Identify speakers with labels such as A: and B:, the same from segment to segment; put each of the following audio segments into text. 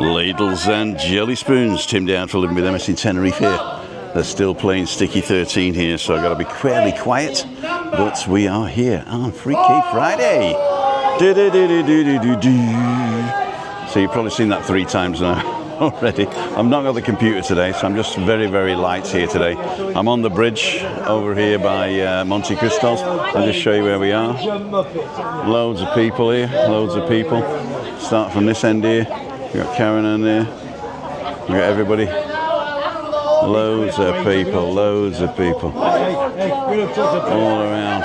A: Ladles and jelly spoons. Tim down for living with MS in Tenerife here. They're still playing Sticky 13 here, so I've got to be fairly quiet. But we are here on Freaky Friday. So you've probably seen that 3 times now already. I've not got the computer today, so I'm just very, very light here today. I'm on the bridge over here by Monte Cristos. I'll just show you where we are. Loads of people here, loads of people. Start from this end here. We've got Karen in there. We've got everybody. Loads of people, loads of people. All around.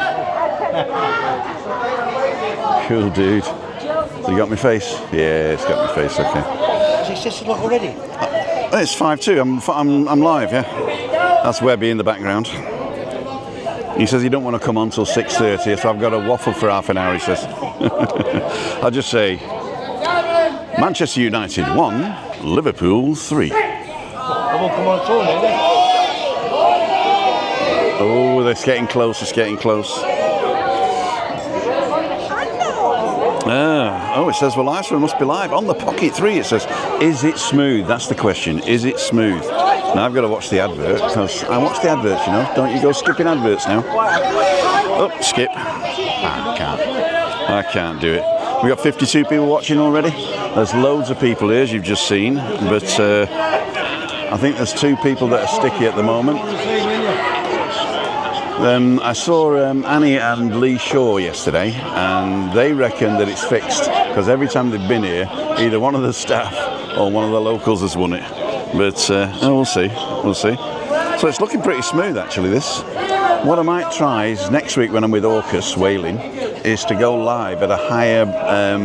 A: Cool dude. So you got my face? Yeah, it's got my face, okay.
B: Is it 6 o'clock already?
A: It's 5:02, I'm live, yeah. That's Webby in the background. He says he don't want to come on till 6:30, so I've got to waffle for half an hour, he says. I'll just say, Manchester United 1, Liverpool 3. Oh, they're getting close, it's getting close. Oh, it says we're live, so we must be live. On the Pocket 3, it says, is it smooth? That's the question. Is it smooth? Now I've got to watch the advert, because I watch the adverts, you know. Don't you go skipping adverts now. Oh, skip. I can't do it. We've got 52 people watching already. There's loads of people here, as you've just seen, but I think there's 2 people that are sticky at the moment. I saw Annie and Lee Shaw yesterday, and they reckon that it's fixed, because every time they've been here, either one of the staff or one of the locals has won it. But we'll see, we'll see. So it's looking pretty smooth, actually, this. What I might try is next week when I'm with Orcus whaling, is to go live at a higher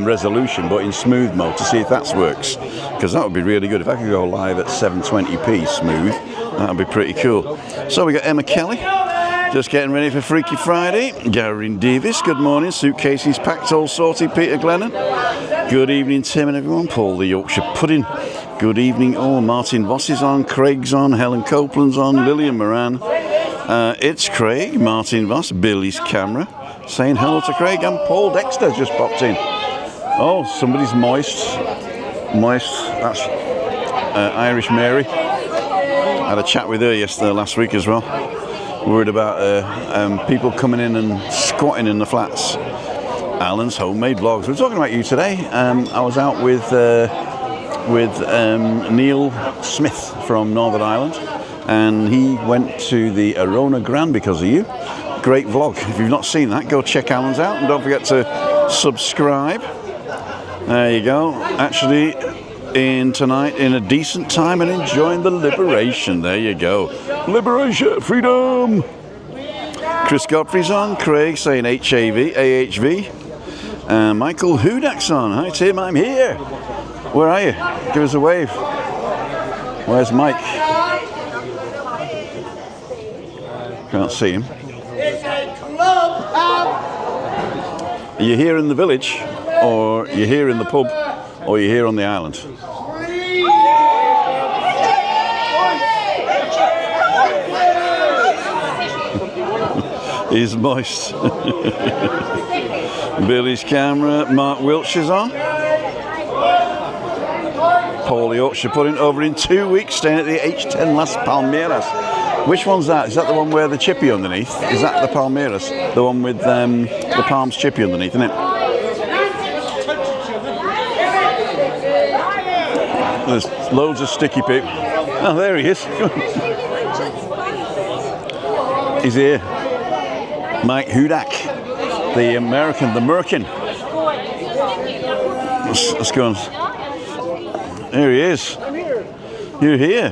A: resolution, but in smooth mode, to see if that works. Because that would be really good. If I could go live at 720p smooth, that would be pretty cool. So we got Emma Kelly. Just getting ready for Freaky Friday. Gary Davis, good morning. Suitcases packed, all sorted. Peter Glennon. Good evening, Tim and everyone. Paul the Yorkshire Pudding. Good evening, all. Martin Voss is on. Craig's on. Helen Copeland's on. Lillian Moran. It's Craig. Martin Voss. Billy's camera. Saying hello to Craig. And Paul Dexter just popped in. Oh, somebody's moist. Moist. That's Irish Mary. Had a chat with her last week as well. Worried about people coming in and squatting in the flats. Alan's homemade vlogs. We're talking about you today. I was out with Neil Smith from Northern Ireland, and he went to the Arona Grand because of you. Great vlog. If you've not seen that, go check Alan's out, and don't forget to subscribe. There you go. Actually, in tonight in a decent time and enjoying the liberation. There you go. Liberation, freedom. Chris Godfrey's on. Craig saying AHV. Michael Hudak's on. Hi Tim, I'm here. Where are you? Give us a wave. Where's Mike? Can't see him. Are you here in the village, or you're here in the pub, or you're here on the island? He's moist. Billy's camera. Mark Wiltshire's on. Paul Yorkshire Pudding over in 2 weeks, staying at the H10 Las Palmeras. Which one's that? Is that the one where the chippy underneath? Is that the Palmeras? The one with the palms chippy underneath, isn't it? There's loads of sticky people. Oh, there he is. He's here. Mike Hudak, the American, the Merkin. Let's go on. Here he is. You're here.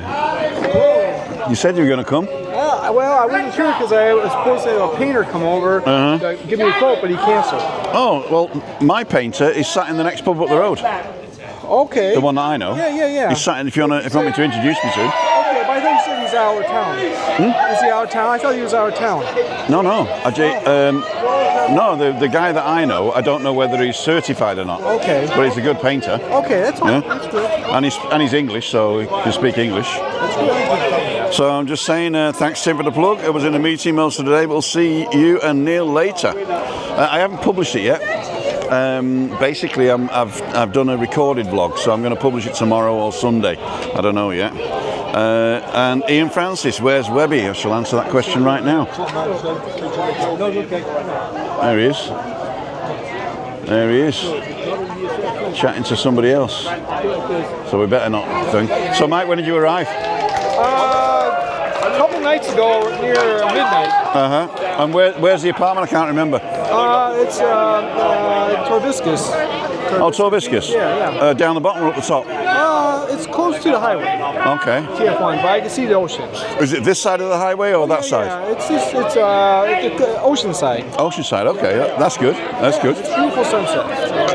A: You said you were going to come.
C: Well, I wasn't sure because I was supposed to have a painter come over to give me a quote, but he canceled.
A: Oh, well, my painter is sat in the next pub up the road.
C: Okay.
A: The one that I know.
C: Yeah.
A: He's sat in, if you want me to introduce me to him.
C: Okay, but I thought you said he's out of town. Is he out of town? I thought he was out of town.
A: No. The guy that I know, I don't know whether he's certified or not.
C: Okay.
A: But he's a good painter.
C: Okay, that's fine.
A: Yeah.
C: That's good.
A: And he's English, so he can speak English.
C: That's good.
A: So I'm just saying, thanks Tim for the plug. I was in a meeting most of the day, but we'll see you and Neil later. I haven't published it yet. Basically, I've done a recorded vlog, so I'm going to publish it tomorrow or Sunday. I don't know yet. And Ian Francis, where's Webby? I shall answer that question right now. There he is. There he is. Chatting to somebody else. So we better not think. So Mike, when did you arrive?
C: A couple nights ago, near midnight.
A: And where's the apartment? I can't remember.
C: It's Torbiscus.
A: Oh, Torbiscus?
C: Yeah.
A: Down the bottom or up the top?
C: It's close to the highway.
A: Okay.
C: TF1, but I can see the ocean.
A: Is it this side of the highway or that side?
C: Yeah, it's the ocean side.
A: Ocean side, okay. That's good. That's good.
C: It's beautiful sunset.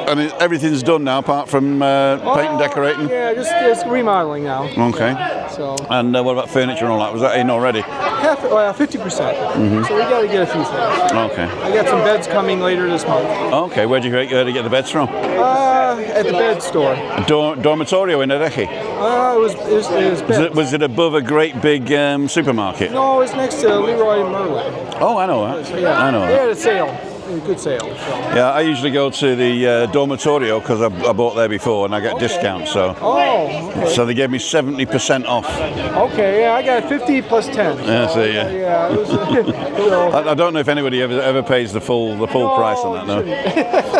A: And everything's done now apart from paint and decorating?
C: Yeah, just remodeling now.
A: Okay.
C: So.
A: And what about furniture and all that? Was that in already?
C: 50%. So we got to get a few things.
A: Okay.
C: I got some beds coming later this month.
A: Okay, where'd you get the beds from?
C: At the bed store.
A: Dormitorio in Erechi?
C: It was beds.
A: Was it above a great big supermarket?
C: No, it's next to Leroy Merlin.
A: Oh, I know that.
C: Yeah.
A: I know
C: They
A: that.
C: had a sale. A good sale. So.
A: Yeah, I usually go to the Dormitorio because I bought there before and I get discounts. So.
C: Oh, okay.
A: So they gave me 70% off.
C: Okay, yeah, I got 50 plus 10.
A: Yeah, so yeah.
C: Yeah, it was,
A: I don't know if anybody ever pays the full price on that. No.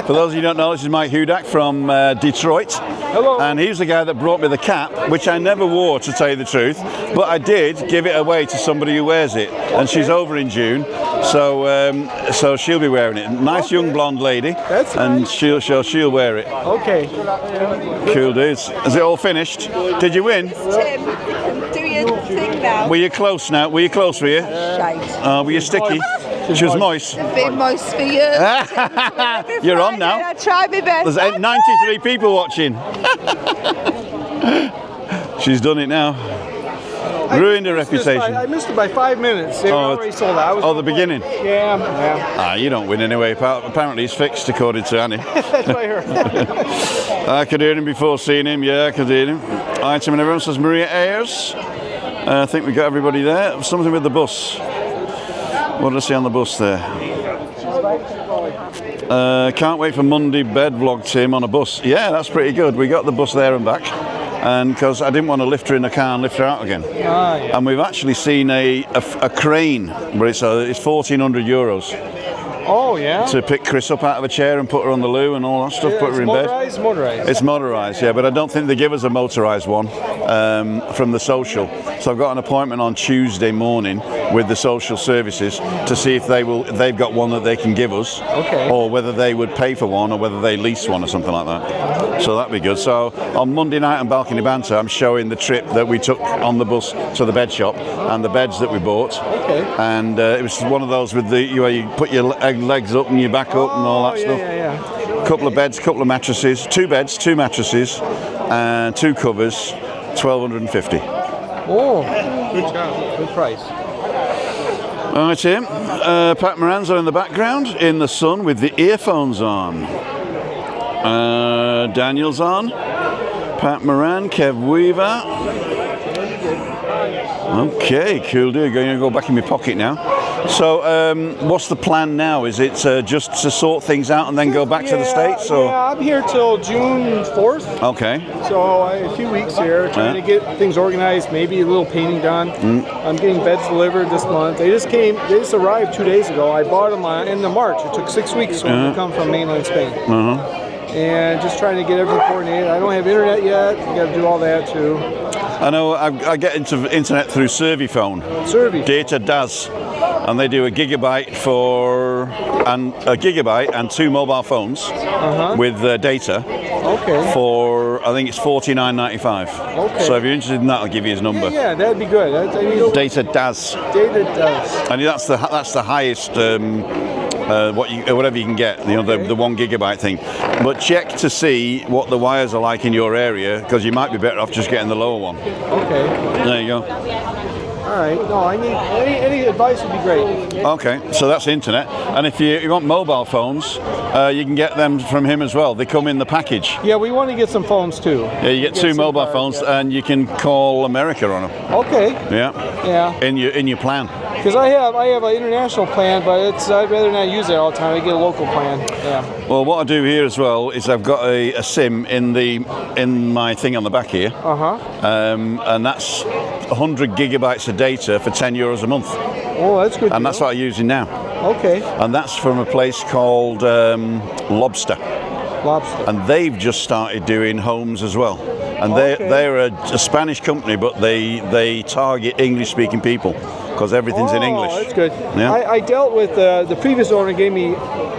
A: For those of you who don't know, this is Mike Hudak from Detroit.
C: Hello.
A: And he's the guy that brought me the cap, which I never wore, to tell you the truth. But I did give it away to somebody who wears it, and she's over in June, so she'll be wearing it. Nice young blonde lady.
C: That's
A: and
C: nice.
A: she'll wear it.
C: Okay.
A: Cool dudes. Is it all finished? Did you win?
D: Tim, do your thing now.
A: Were you close now? Were you close? Were you?
D: Shite.
A: Were you sticky? She was moist.
D: I've been moist for years.
A: You're on now.
D: I tried my best.
A: There's 93 people watching. She's done it now. Ruined her reputation.
C: I missed it by 5 minutes. They were already sold out.
A: The beginning?
C: Yeah.
A: You don't win anyway. Apparently it's fixed, according to Annie.
C: That's what I heard.
A: I could hear him before seeing him. Yeah, I could hear him. Item and everyone says Maria Ayers. I think we got everybody there. Something with the bus. What did I see on the bus there? Can't wait for Monday bed vlog, Tim, on a bus. Yeah, that's pretty good. We got the bus there and back. And because I didn't want to lift her in the car and lift her out again.
C: Yeah.
A: And we've actually seen a crane where it's 1,400 euros.
C: Oh, yeah?
A: To pick Chris up out of a chair and put her on the loo and all that stuff, put her in bed.
C: Motorised?
A: It's motorised, yeah, but I don't think they give us a motorised one from the social. So I've got an appointment on Tuesday morning with the social services to see if they've got one that they can give us, or whether they would pay for one, or whether they lease one or something like that. So that'd be good. So on Monday night on Balcony Banter, I'm showing the trip that we took on the bus to the bed shop and the beds that we bought. And it was one of those with where you put your legs up and your back up and all that stuff.
C: Yeah.
A: Couple of beds, couple of mattresses, 2 beds, 2 mattresses, and 2 covers, 1,250.
C: Oh, good job. Good price.
A: All right, Tim. Pat Moran's on in the background in the sun with the earphones on. Daniel's on. Pat Moran, Kev Weaver. Okay, cool dude. Going to go back in my pocket now. So, what's the plan now? Is it just to sort things out and then go back to the States? Or?
C: Yeah, I'm here till June 4th.
A: Okay.
C: So, a few weeks here, trying to get things organized, maybe a little painting done. I'm getting beds delivered this month. They just arrived 2 days ago. I bought them end of March. It took 6 weeks for them to come from mainland Spain. And just trying to get everything coordinated. I don't have internet yet. You got to do all that too.
A: I know. I get into internet through Serviphone. Data does, and they do a gigabyte and 2 mobile phones with data. For I think it's $49.95. So if you're interested in that, I'll give you his number.
C: Yeah, that'd be good.
A: Data does. And that's the highest. Whatever you can get, the 1 gigabyte thing. But check to see what the wires are like in your area, because you might be better off just getting the lower one.
C: Okay.
A: There you go.
C: All right. No, I need any advice would be great.
A: Okay, so that's internet. And if you want mobile phones, you can get them from him as well. They come in the package.
C: Yeah, we want to get some phones too.
A: Yeah, you get 2 mobile phones, and you can call America on them.
C: Okay.
A: Yeah.
C: Yeah.
A: In your plan.
C: Because I have an international plan, but I'd rather not use it all the time. I get a local plan. Yeah.
A: Well, what I do here as well is I've got a SIM in my thing on the back here, and that's 100 gigabytes of data for €10 a month.
C: Oh, that's good.
A: And that's what I'm using now.
C: Okay.
A: And that's from a place called Lobster.
C: Lobster.
A: And they've just started doing homes as well. And they're a Spanish company, but they target English-speaking people because everything's in English.
C: Oh, that's good.
A: Yeah?
C: I dealt with the previous owner gave me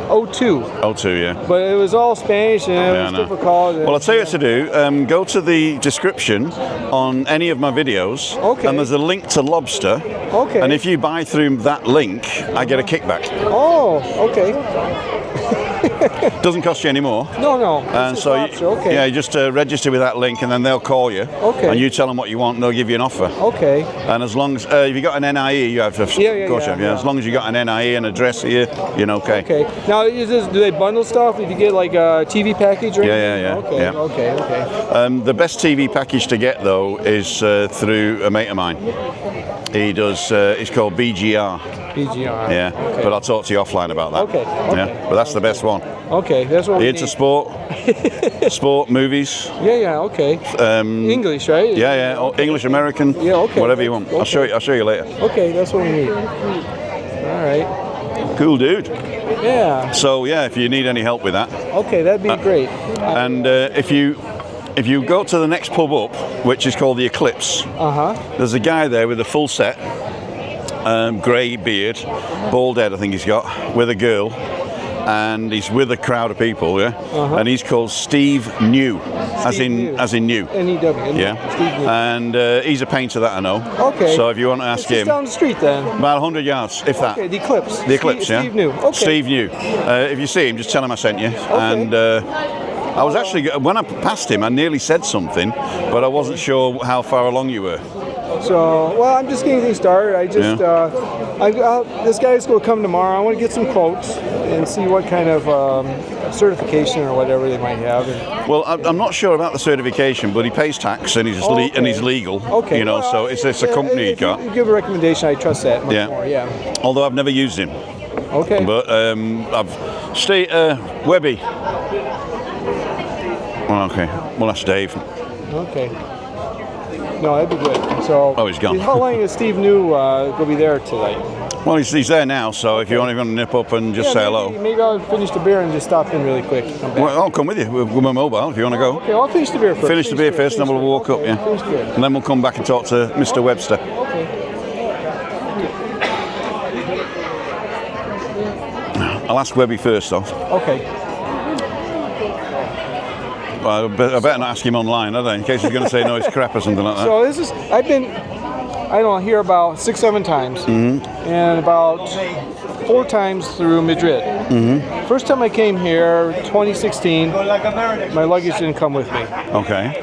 C: O2.
A: O2, yeah.
C: But it was all Spanish and it was difficult.
A: Well, I'll tell you what to do. Go to the description on any of my videos, and there's a link to Lobster.
C: Okay.
A: And if you buy through that link, I get a kickback.
C: Oh, okay.
A: Doesn't cost you any more.
C: No.
A: And so, you just register with that link, and then they'll call you.
C: Okay.
A: And you tell them what you want, and they'll give you an offer.
C: Okay.
A: And as long as if you got an NIE, you have to. Of course, as long as you got an NIE and address here, you're okay.
C: Okay. Now, do they bundle stuff? If you get like a TV package or anything?
A: Yeah.
C: Okay.
A: The best TV package to get though is through a mate of mine. He does. It's called BGR.
C: BGR.
A: Yeah. Okay. But I'll talk to you offline about that.
C: Okay.
A: Yeah. But that's the best one.
C: Okay. That's what we
A: into sport, sport, movies.
C: Yeah. Okay. English, right?
A: Yeah. English, American.
C: Yeah. Okay.
A: Whatever you want.
C: Okay.
A: I'll show you later.
C: Okay. That's what we need. All right.
A: Cool, dude.
C: Yeah.
A: So if you need any help with that.
C: Okay, that'd be great.
A: And if you go to the next pub up, which is called the Eclipse, there's a guy there with a full set, grey beard, bald head I think he's got, with a girl, and he's with a crowd of people, and he's called Steve New, as in new.
C: N-E-W.
A: Yeah.
C: Steve New.
A: And he's a painter that I know.
C: Okay.
A: So if you want to ask him,
C: down the street then.
A: about 100 yards, if that.
C: Okay, the Eclipse.
A: The Eclipse,
C: Steve New. Okay.
A: Steve New. If you see him, just tell him I sent you. And I was actually, when I passed him, I nearly said something, but I wasn't sure how far along you were.
C: So, well, I'm just getting things started. I just, this guy's going to come tomorrow. I want to get some quotes and see what kind of certification or whatever they might have.
A: Well, I'm not sure about the certification, but he pays tax and he's legal.
C: Okay.
A: You know, so it's a company he got.
C: If you give a recommendation, I trust that much more. Yeah.
A: Although I've never used him.
C: Okay.
A: But Webby. Well, okay. Well, that's Dave.
C: Okay. No, that'd be good. So.
A: Oh, he's gone.
C: How long is Steve New going to be there tonight?
A: Well, he's there now, so if you want to nip up and just say hello.
C: Maybe I'll finish the beer and just stop in really quick.
A: Well, I'll come with you with my mobile if you want to go.
C: Okay, I'll finish the beer first.
A: Finish the beer first, and then we'll walk up, and then we'll come back and talk to Mr. Webster.
C: Okay.
A: I'll ask Webby first, though.
C: Okay.
A: Well, I better not ask him online, in case he's going to say no, it's crap or something like that.
C: So I've been, I don't know, here about 6-7 times, and about 4 times through Madrid. First time I came here, 2016, my luggage didn't come with me.
A: Okay.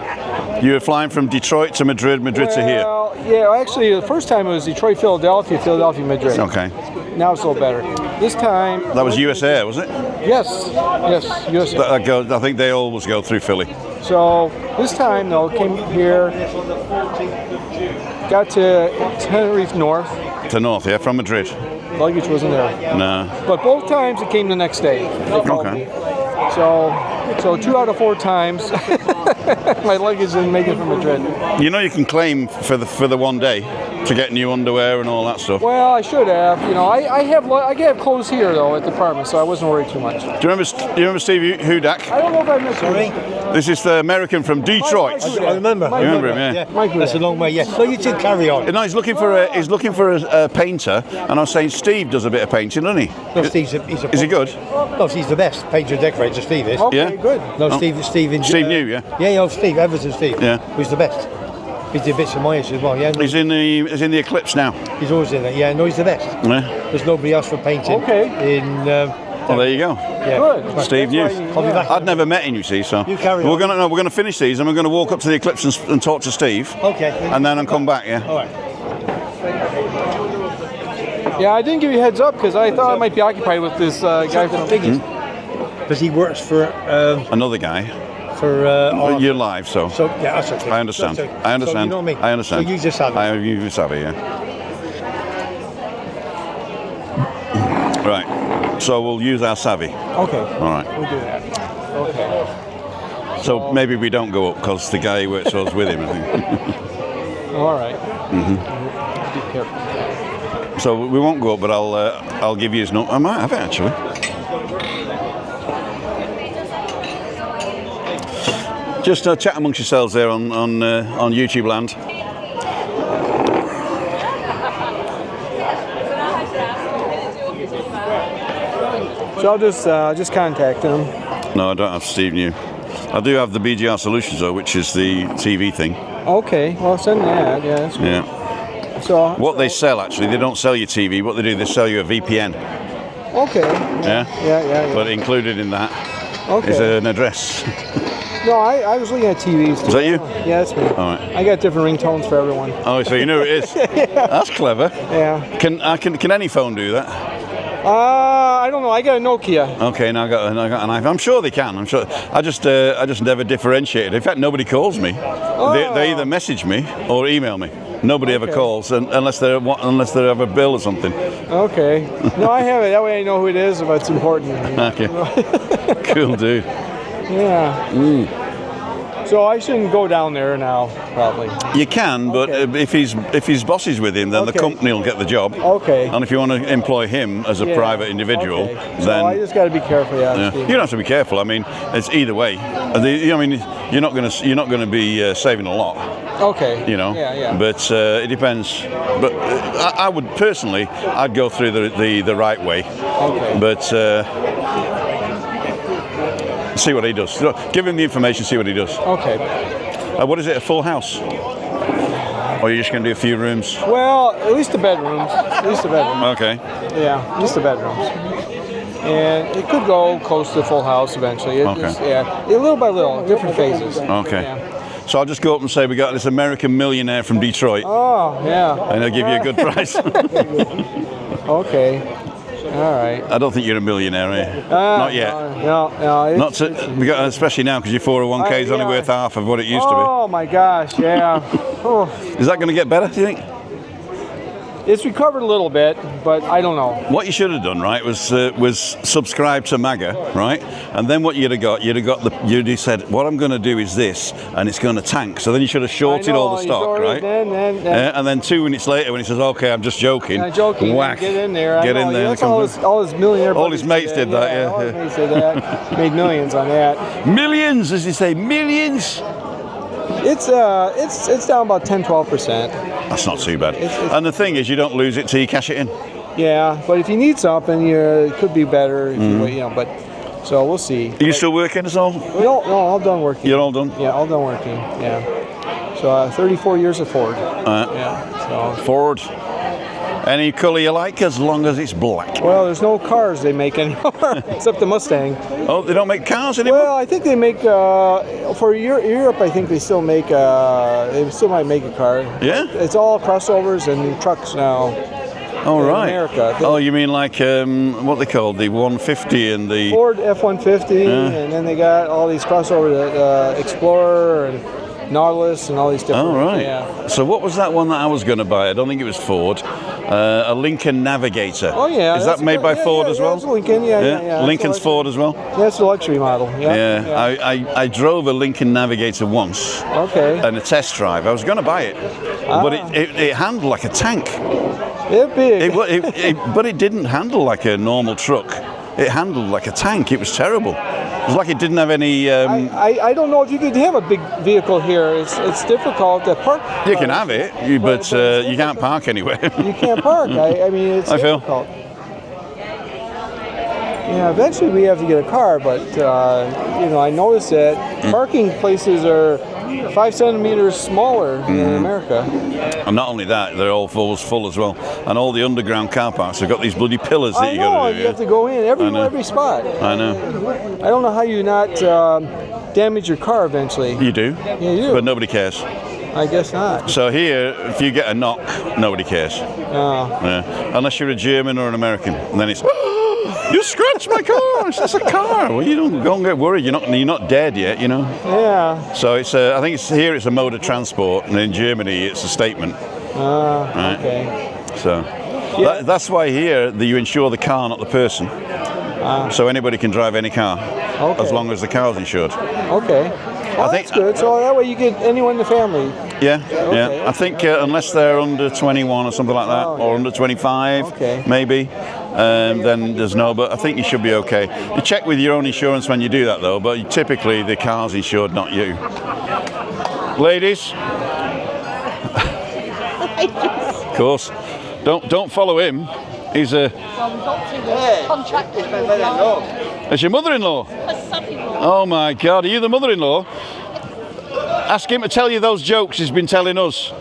A: You were flying from Detroit to Madrid, to here?
C: Yeah, actually, the first time it was Detroit, Philadelphia, Madrid.
A: Okay.
C: Now it's a little better. This time...
A: That was US Air, was it?
C: Yes, US Air.
A: I think they always go through Philly.
C: So this time, though, came here, got to Tenerife North.
A: To North, yeah, from Madrid.
C: Luggage wasn't there.
A: No.
C: But both times it came the next day. They called me. So 2 out of 4 times, my luggage didn't make it from Madrid.
A: You know you can claim for the one day to get new underwear and all that stuff.
C: Well, I should have. You know, I have clothes here though at the apartment, so I wasn't worried too much.
A: Do you remember Steve Hudak?
C: I don't know if I missed
A: This is the American from Detroit.
B: I remember.
A: You remember him, yeah?
B: That's a long way, yeah. So you did carry on.
A: No, he's looking for a painter, and I was saying Steve does a bit of painting, doesn't he?
B: No, Steve's
A: Is he good?
B: No, he's the best painter and decorator, Steve is.
C: Okay,
A: Yeah?
C: good.
B: No, Steve
A: New, yeah?
B: Yeah, Steve, Everton Steve.
A: Yeah.
B: Who's the best. He did bits of my as well, yeah.
A: He's in the Eclipse now.
B: He's always in it, yeah. No, he's the best.
A: Yeah.
B: There's nobody else for painting.
C: Okay.
A: Well, there you go.
B: Yeah.
C: Good.
A: Steve New.
B: I'll be back.
A: I'd never met him, you see, so
B: You carry
A: we're
B: on.
A: gonna finish these, and we're gonna walk up to the Eclipse and talk to Steve.
B: Okay.
A: And then I'll come back, yeah.
B: All right.
C: Yeah, I didn't give you a heads up because I thought I might be occupied with this guy from
B: Because he works for
A: Another guy. You're live, so.
B: So yeah, that's okay.
A: I understand.
B: That's okay.
A: I understand.
B: So you know me.
A: I understand.
B: So you just have it.
A: You just have it, yeah. So we'll use our savvy.
C: Okay.
A: All right.
C: We'll do that. Okay.
A: So maybe we don't go up because the guy who works for us with him, I think.
C: All right. Be careful.
A: So we won't go up, but I'll give you his number. I might have it actually. Just chat amongst yourselves there on YouTube land.
C: So I'll just contact him.
A: No, I don't have Steve New. I do have the BGR Solutions though, which is the TV thing.
C: Okay. Well, send that. Yeah. That's good.
A: Yeah.
C: So
A: What they sell actually, they don't sell you TV. What they do, they sell you a VPN.
C: Okay.
A: Yeah.
C: Yeah.
A: But included in that
C: Okay.
A: is an address.
C: No, I was looking at TVs. Too.
A: Is that you?
C: Yeah, that's me.
A: All right.
C: I got different ringtones for everyone.
A: Oh, so you know who it is? That's clever.
C: Yeah.
A: Can any phone do that?
C: I don't know. I got a Nokia.
A: Okay, now I got an iPhone. I'm sure they can. I'm sure. I just never differentiated. In fact, nobody calls me. They either message me or email me. Nobody ever calls unless they have a bill or something.
C: Okay. No, I have it. That way I know who it is if it's important.
A: Okay. Cool, dude.
C: Yeah. So I shouldn't go down there now, probably.
A: You can, but if his boss is with him, then the company will get the job.
C: Okay.
A: And if you want to employ him as a private individual,
C: So
A: then
C: I just got to be careful. Yeah.
A: you don't have to be careful. I mean, it's either way. I mean, you're not going to be saving a lot.
C: Okay.
A: You know.
C: Yeah.
A: But it depends. But I would personally, I'd go through the right way.
C: Okay.
A: But see what he does. Give him the information. See what he does.
C: Okay.
A: What is it? A full house? Or are you just going to do a few rooms?
C: Well, at least the bedrooms.
A: Okay.
C: Yeah, just the bedrooms. And it could go close to the full house eventually. Little by little, different phases.
A: Okay.
C: Yeah.
A: So I'll just go up and say we got this American millionaire from Detroit,
C: Oh, yeah.
A: and I'll give you a good price.
C: Okay. All right.
A: I don't think you're a millionaire, are you? Not yet.
C: No.
A: Not to, we got, especially now because your 401k is only worth half of what it used to
C: Oh my gosh, yeah. Oh.
A: be. Is that going to get better? Do you think?
C: It's recovered a little bit, but I don't know.
A: What you should have done, right, was subscribe to MAGA, right, and then what you'd have said, what I'm going to do is this, and it's going to tank. So then you should have shorted all the stock, right? And then 2 minutes later, when he says, "Okay, I'm just joking," whack,
C: Get in there.
A: Get in there.
C: That's all his millionaire.
A: All his mates did that. Yeah.
C: All his mates did that. Made millions on that.
A: Millions, as you say, millions.
C: It's down about 10-12%.
A: That's not too bad. And the thing is, you don't lose it till you cash it in.
C: Yeah, but if you need something, it could be better. If you, but so we'll see.
A: Are you still working at all?
C: No, all done working.
A: You're all done?
C: Yeah, all done working. Yeah. So 34 years of Ford. Yeah. So
A: Ford. Any colour you like, as long as it's black.
C: well, there's no cars they make anymore except the Mustang.
A: Oh, they don't make cars anymore?
C: Well, I think they make for Europe. I think they still make. They still might make a car.
A: Yeah?
C: It's all crossovers and trucks now.
A: Oh,
C: in
A: right.
C: America.
A: Oh, you mean like what they call the 150 and the...
C: Ford F-150, and then they got all these crossovers, Explorer and Nautilus and all these different.
A: Oh, right.
C: Yeah.
A: So what was that one that I was going to buy? I don't think it was Ford. A Lincoln Navigator.
C: Oh, yeah.
A: Is that made by Ford as well?
C: That's Lincoln, yeah.
A: Lincoln's Ford as well?
C: That's the luxury model. Yeah.
A: I drove a Lincoln Navigator once.
C: Okay.
A: And a test drive. I was going to buy it, but it handled like a tank.
C: It's big.
A: But it didn't handle like a normal truck. It handled like a tank. It was terrible. It was like it didn't have any...
C: I don't know if you could have a big vehicle here. It's difficult to park.
A: You can have it, but you can't park anywhere.
C: You can't park. I mean, it's difficult. Yeah, eventually we have to get a car, but I noticed that parking places are 5 centimeters smaller than in America.
A: And not only that, they're all full as well. And all the underground car parks have got these bloody pillars that you got to do.
C: You have to go in every spot.
A: I know.
C: I don't know how you not damage your car eventually.
A: You do.
C: Yeah, you do.
A: But nobody cares.
C: I guess not.
A: So here, if you get a knock, nobody cares. Yeah. Unless you're a German or an American, and then it's, you scratched my car. It's a car. Well, you don't go and get worried. You're not dead yet, you know.
C: Yeah.
A: So it's I think here it's a mode of transport, and in Germany it's a statement.
C: Right. Okay.
A: So that's why here you insure the car, not the person. So anybody can drive any car,
C: Okay.
A: as long as the car's insured.
C: Okay. Well,
A: think-
C: that's good. So that way you get anyone in the family.
A: Yeah, yeah. I think unless they're under 21 or something like that,
C: Oh,
A: or
C: yeah.
A: under 25,
C: Okay.
A: maybe, then there's no. But I think you should be okay. You check with your own insurance when you do that, though. But typically the car's insured, not you. Ladies, of course, don't follow him. He's a. It's your mother-in-law. Oh my God, are you the mother-in-law? Ask him to tell you those jokes he's been telling us.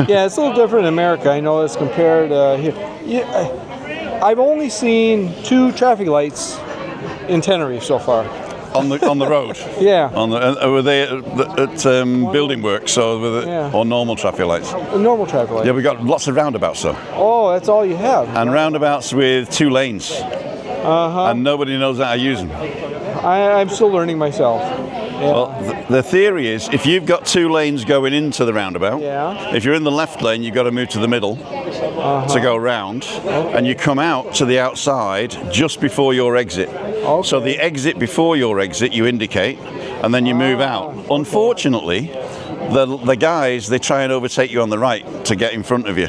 C: Yeah, it's a little different in America. I know as compared here. Yeah, I've only seen 2 traffic lights in Tenerife so far.
A: On the road.
C: Yeah.
A: On the were they at building works or normal traffic lights?
C: Normal traffic lights.
A: Yeah, we got lots of roundabouts though,
C: Oh, that's all you have.
A: and roundabouts with 2 lanes, and nobody knows how to use them.
C: I'm still learning myself. Yeah.
A: Well, the theory is if you've got 2 lanes going into the roundabout,
C: Yeah.
A: if you're in the left lane, you've got to move to the middle to go round, and you come out to the outside just before your exit.
C: Okay.
A: So the exit before your exit you indicate, and then you move out. Unfortunately, the guys, they try and overtake you on the right to get in front of you,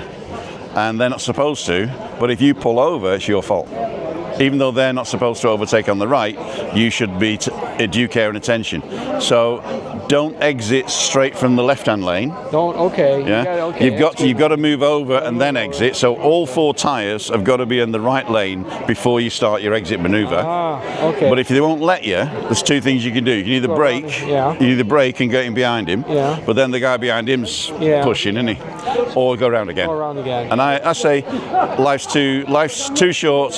A: and they're not supposed to, but if you pull over, it's your fault. Even though they're not supposed to overtake on the right, you should be due care and attention. So don't exit straight from the left-hand lane.
C: Don't. Okay.
A: Yeah,
C: Okay.
A: you've got to move over and then exit. So all 4 tyres have got to be in the right lane before you start your exit manoeuvre.
C: Okay.
A: But if they won't let you, there's 2 things you can do. You can either
C: Go
A: brake,
C: around, yeah.
A: you can either brake and get in behind him,
C: Yeah.
A: but then the guy behind him's
C: Yeah.
A: pushing, isn't he? Or go round again.
C: Go around again.
A: And I say, life's too short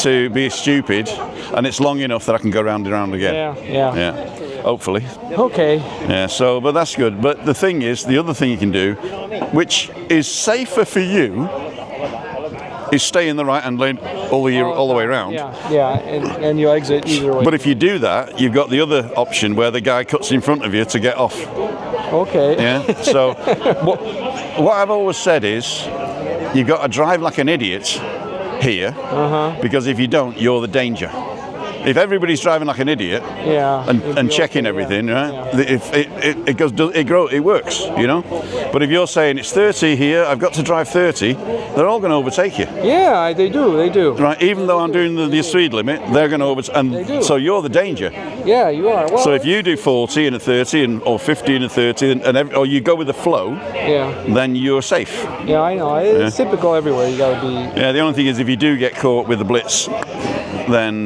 A: to be stupid, and it's long enough that I can go round and round again.
C: Yeah.
A: Hopefully.
C: Okay.
A: Yeah, so, but that's good. But the thing is, the other thing you can do, which is safer for you, is stay in the right-hand lane all the way around.
C: Yeah. And you exit either way.
A: But if you do that, you've got the other option where the guy cuts in front of you to get off.
C: Okay.
A: Yeah. So, what I've always said is, you've got to drive like an idiot here, because if you don't, you're the danger. If everybody's driving like an idiot and checking everything, right? If it works, you know. But if you're saying it's 30 here, I've got to drive 30, they're all going to overtake you.
C: Yeah, they do.
A: Right, even though I'm doing the speed limit, they're going to overtake, and so you're the danger.
C: Yeah, you are. Well,
A: So if you do 40 and a 30, or 50 and a 30, or you go with the flow, then you're safe.
C: Yeah, I know. It's typical everywhere. You got to be.
A: Yeah, the only thing is if you do get caught with the blitz, then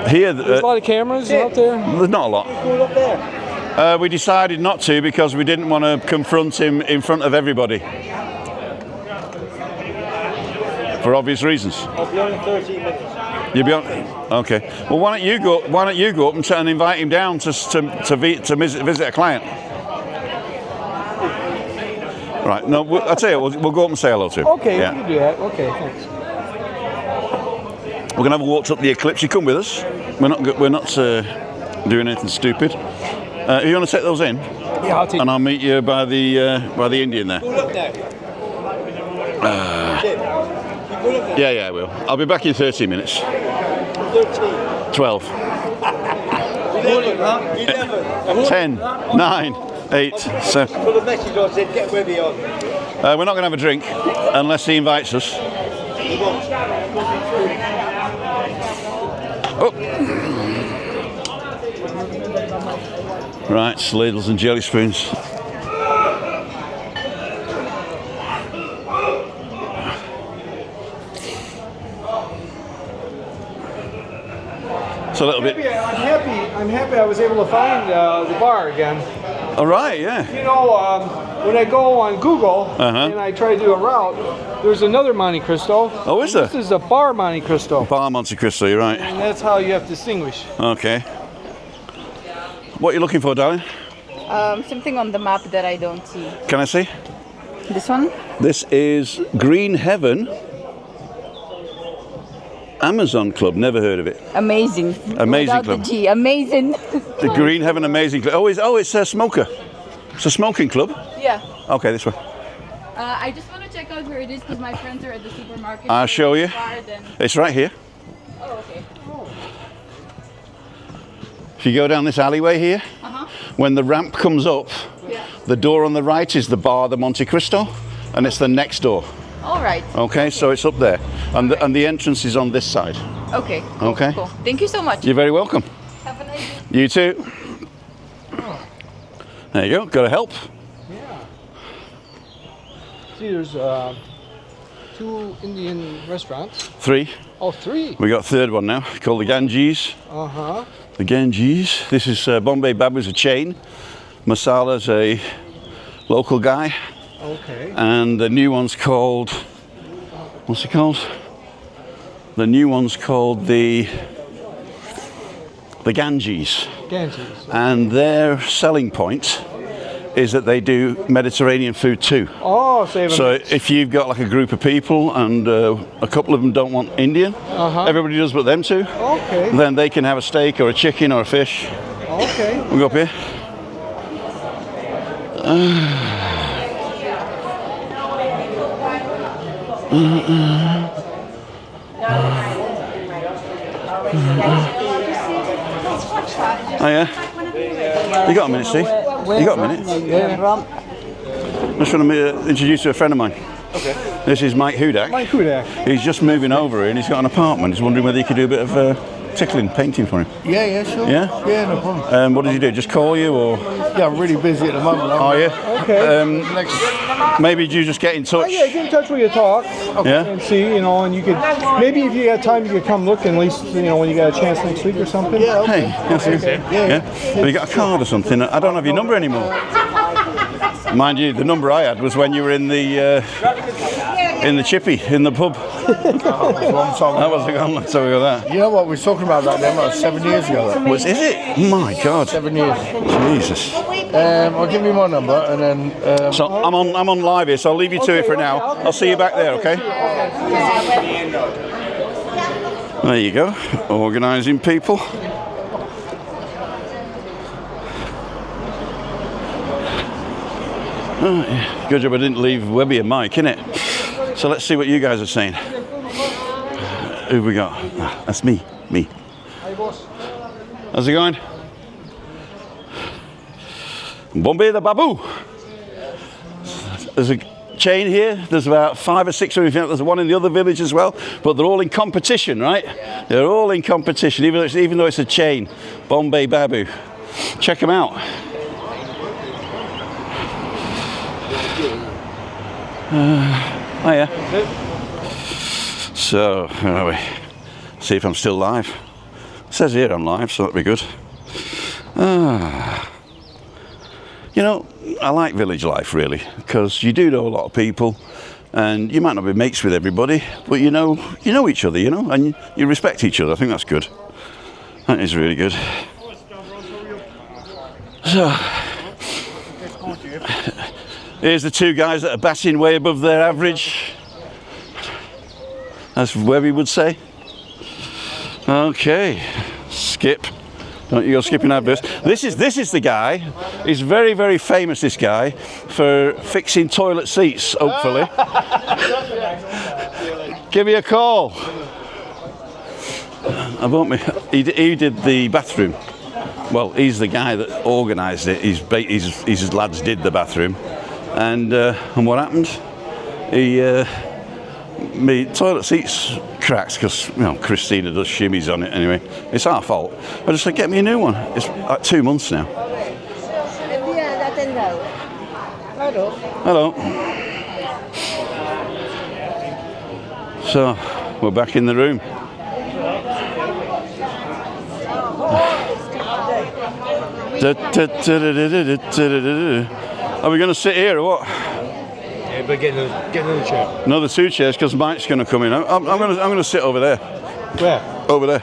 A: here
C: There's a lot of cameras out there.
A: there's not a lot. We decided not to because we didn't want to confront him in front of everybody, for obvious reasons.
B: I'll be on in 13 minutes.
A: You'll be on. Okay. Well, why don't you go up and invite him down to visit a client? Right. No, I'll tell you. We'll go up and say hello to him.
C: Okay,
A: Yeah.
C: we can do that. Okay, thanks.
A: We're gonna have a walk up the Eclipse. You come with us. We're not doing anything stupid. You want to take those in?
C: Yeah, I'll take.
A: And I'll meet you by the Indian there.
B: Pull up now.
A: Yeah, I will. I'll be back in 30 minutes.
B: 13.
A: 12.
B: 11.
A: 10. 9. 8. 7.
B: Put a message on saying get Webby on.
A: We're not going to have a drink unless he invites us. Oh. Right, ladles and jelly spoons. It's a little bit.
C: I'm happy I was able to find the bar again.
A: All right, yeah.
C: You know, when I go on Google and I try to do a route, there's another Monte Cristo.
A: Oh, is there?
C: This is a bar Monte Cristo.
A: Bar Monte Cristo, you're right.
C: And that's how you have to distinguish.
A: Okay. What are you looking for, darling?
D: Something on the map that I don't see.
A: Can I see?
D: This one?
A: This is Green Heaven Amazon Club. Never heard of it.
D: Amazing.
A: Amazing
D: Without
A: club.
D: the G. Amazing.
A: The Green Heaven Amazing Club. Oh, it's a smoker. It's a smoking club.
D: Yeah.
A: Okay, this way.
D: I just want to check check out where it is because my friends are at the supermarket.
A: I'll show you.
D: Far, then...
A: It's right here.
D: Oh, okay.
A: If you go down this alleyway here, when the ramp comes up, the door on the right is the Bar de Monte Cristo, and it's the next door.
D: All right.
A: Okay, so it's up there, and the entrance is on this side.
D: Okay. Cool,
A: Okay.
D: Cool. Thank you so much.
A: You're very welcome.
D: Have a nice day.
A: You too. There you go. Got to help.
C: Yeah. See, there's 2 Indian restaurants.
A: 3.
C: Oh, 3.
A: We got a third one now called the Ganges.
C: Uh-huh.
A: The Ganges. This is Bombay Babu's a chain. Masala's a local guy.
C: Okay.
A: And the new one's called, what's it called? The new one's called the Ganges.
C: Ganges.
A: And their selling point is that they do Mediterranean food too.
C: Oh, save
A: So if you've got like a group of people and a couple of them don't want Indian, everybody does but them two,
C: Okay.
A: then they can have a steak or a chicken or a fish.
C: Okay.
A: We go up here. Oh yeah? You got a minute, Steve? You got a minute?
C: Yeah.
A: I'm just trying to introduce you to a friend of mine.
B: Okay.
A: This is Mike Hudak.
C: Mike Hudak.
A: He's just moving over here and he's got an apartment. He's wondering whether you could do a bit of tickling, painting for him.
E: Yeah, sure.
A: Yeah?
E: Yeah, no problem.
A: What does he do? Just call you or?
E: Yeah, I'm really busy at the moment.
A: Are you?
C: Okay.
A: Maybe you just get in touch.
C: Yeah, get in touch with you, talk,
A: Yeah?
C: and see, and you could, maybe if you got time, you could come look at least, when you got a chance next week or something.
E: Yeah, okay.
A: Hey, that's you. Yeah. Have you got a card or something? I don't have your number anymore. Mind you, the number I had was when you were in the chippy, in the pub. That was a long time ago, that.
E: You know what, we were talking about that then, like 7 years ago. That.
A: Is it? My God.
E: 7 years.
A: Jesus.
E: I'll give you my number and then...
A: So I'm on live here, so I'll leave you to it for now. I'll see you back there, okay? There you go. Organising people. Oh, yeah. Good job I didn't leave Webby and Mike, innit? So let's see what you guys are saying. Who have we got? That's me.
C: Hey, boss.
A: How's it going? Bombay the Babu. There's a chain here. There's about 5 or 6 of them. There's one in the other village as well. But they're all in competition, right? They're all in competition, even though it's a chain. Bombay Babu. Check them out. Oh yeah. So, where are we? See if I'm still live. It says here I'm live, so that'll be good. I like village life really, because you do know a lot of people, and you might not be mates with everybody, but you know each other, and you respect each other. I think that's good. That is really good. So, here's the 2 guys that are batting way above their average. That's where we would say. Okay, skip. Don't you go skipping that verse. This is the guy. He's very, very famous, this guy, for fixing toilet seats, hopefully. Give me a call. He did the bathroom. Well, he's the guy that organised it. His lads did the bathroom. And what happened? My toilet seats cracked because Christina does shimmies on it anyway. It's our fault. I just said, get me a new one. It's like 2 months now. Hello. So we're back in the room. Are we going to sit here or what?
B: Yeah, but get another chair.
A: Another 2 chairs because Mike's going to come in. I'm going to sit over there.
C: Where?
A: Over there.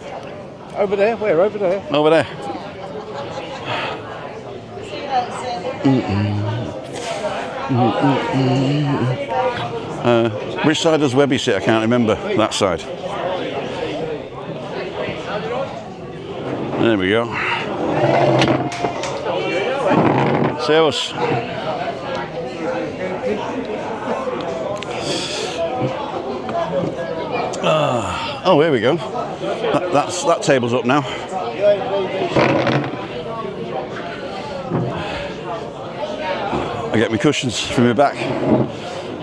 C: Over there? Where? Over there?
A: Over there. Which side does Webby sit? I can't remember. That side. There we go. Servus. Oh, here we go. That table's up now. I get my cushions from my back.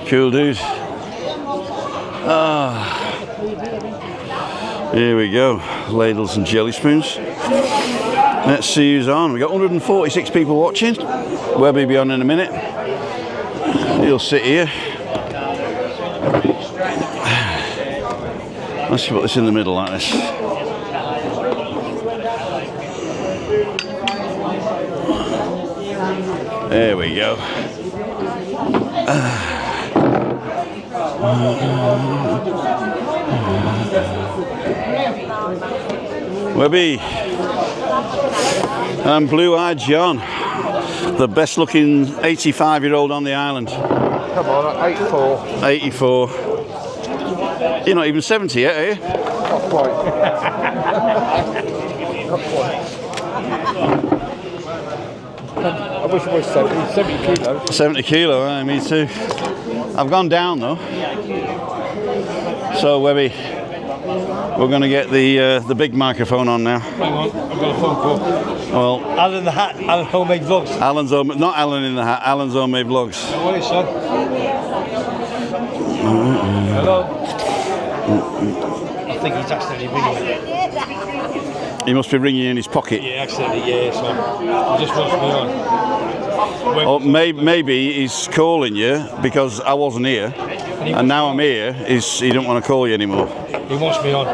A: Cool, dude. Here we go. Ladles and jelly spoons. Let's see who's on. We've got 146 people watching. Webby will be on in a minute. He'll sit here. Let's put this in the middle like this. There we go. Webby and Blue-Eyed John, the best looking 85-year-old on the island.
C: Come on, 84.
A: 84. You're not even 70 yet, are you?
C: Not quite. Not quite. I wish it was 70 kilos.
A: 70 kilo, me too. I've gone down though. So Webby, we're going to get the big microphone on now.
B: Hang on, I've got a phone call.
A: Well,
B: Alan in the Hat, Alan Homemade Vlogs.
A: not Alan in the Hat, Alan's Homemade Vlogs.
B: How are you, son? Hello. I think he's accidentally ringing me.
A: He must be ringing in his pocket.
B: Yeah, accidentally, yeah, so he just wants me on.
A: Or maybe he's calling you because I wasn't here, and now I'm here. He don't want to call you anymore.
B: He wants me on.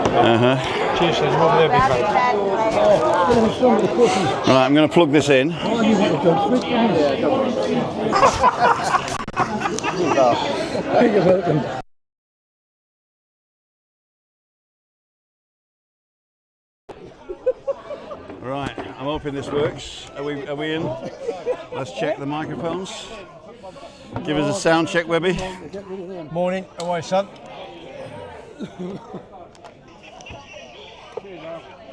B: Cheers, son. Over there, big man.
A: Right, I'm going to plug this in. Right, I'm hoping this works. Are we in? Let's check the microphones. Give us a sound check, Webby.
B: Morning, how are you, son?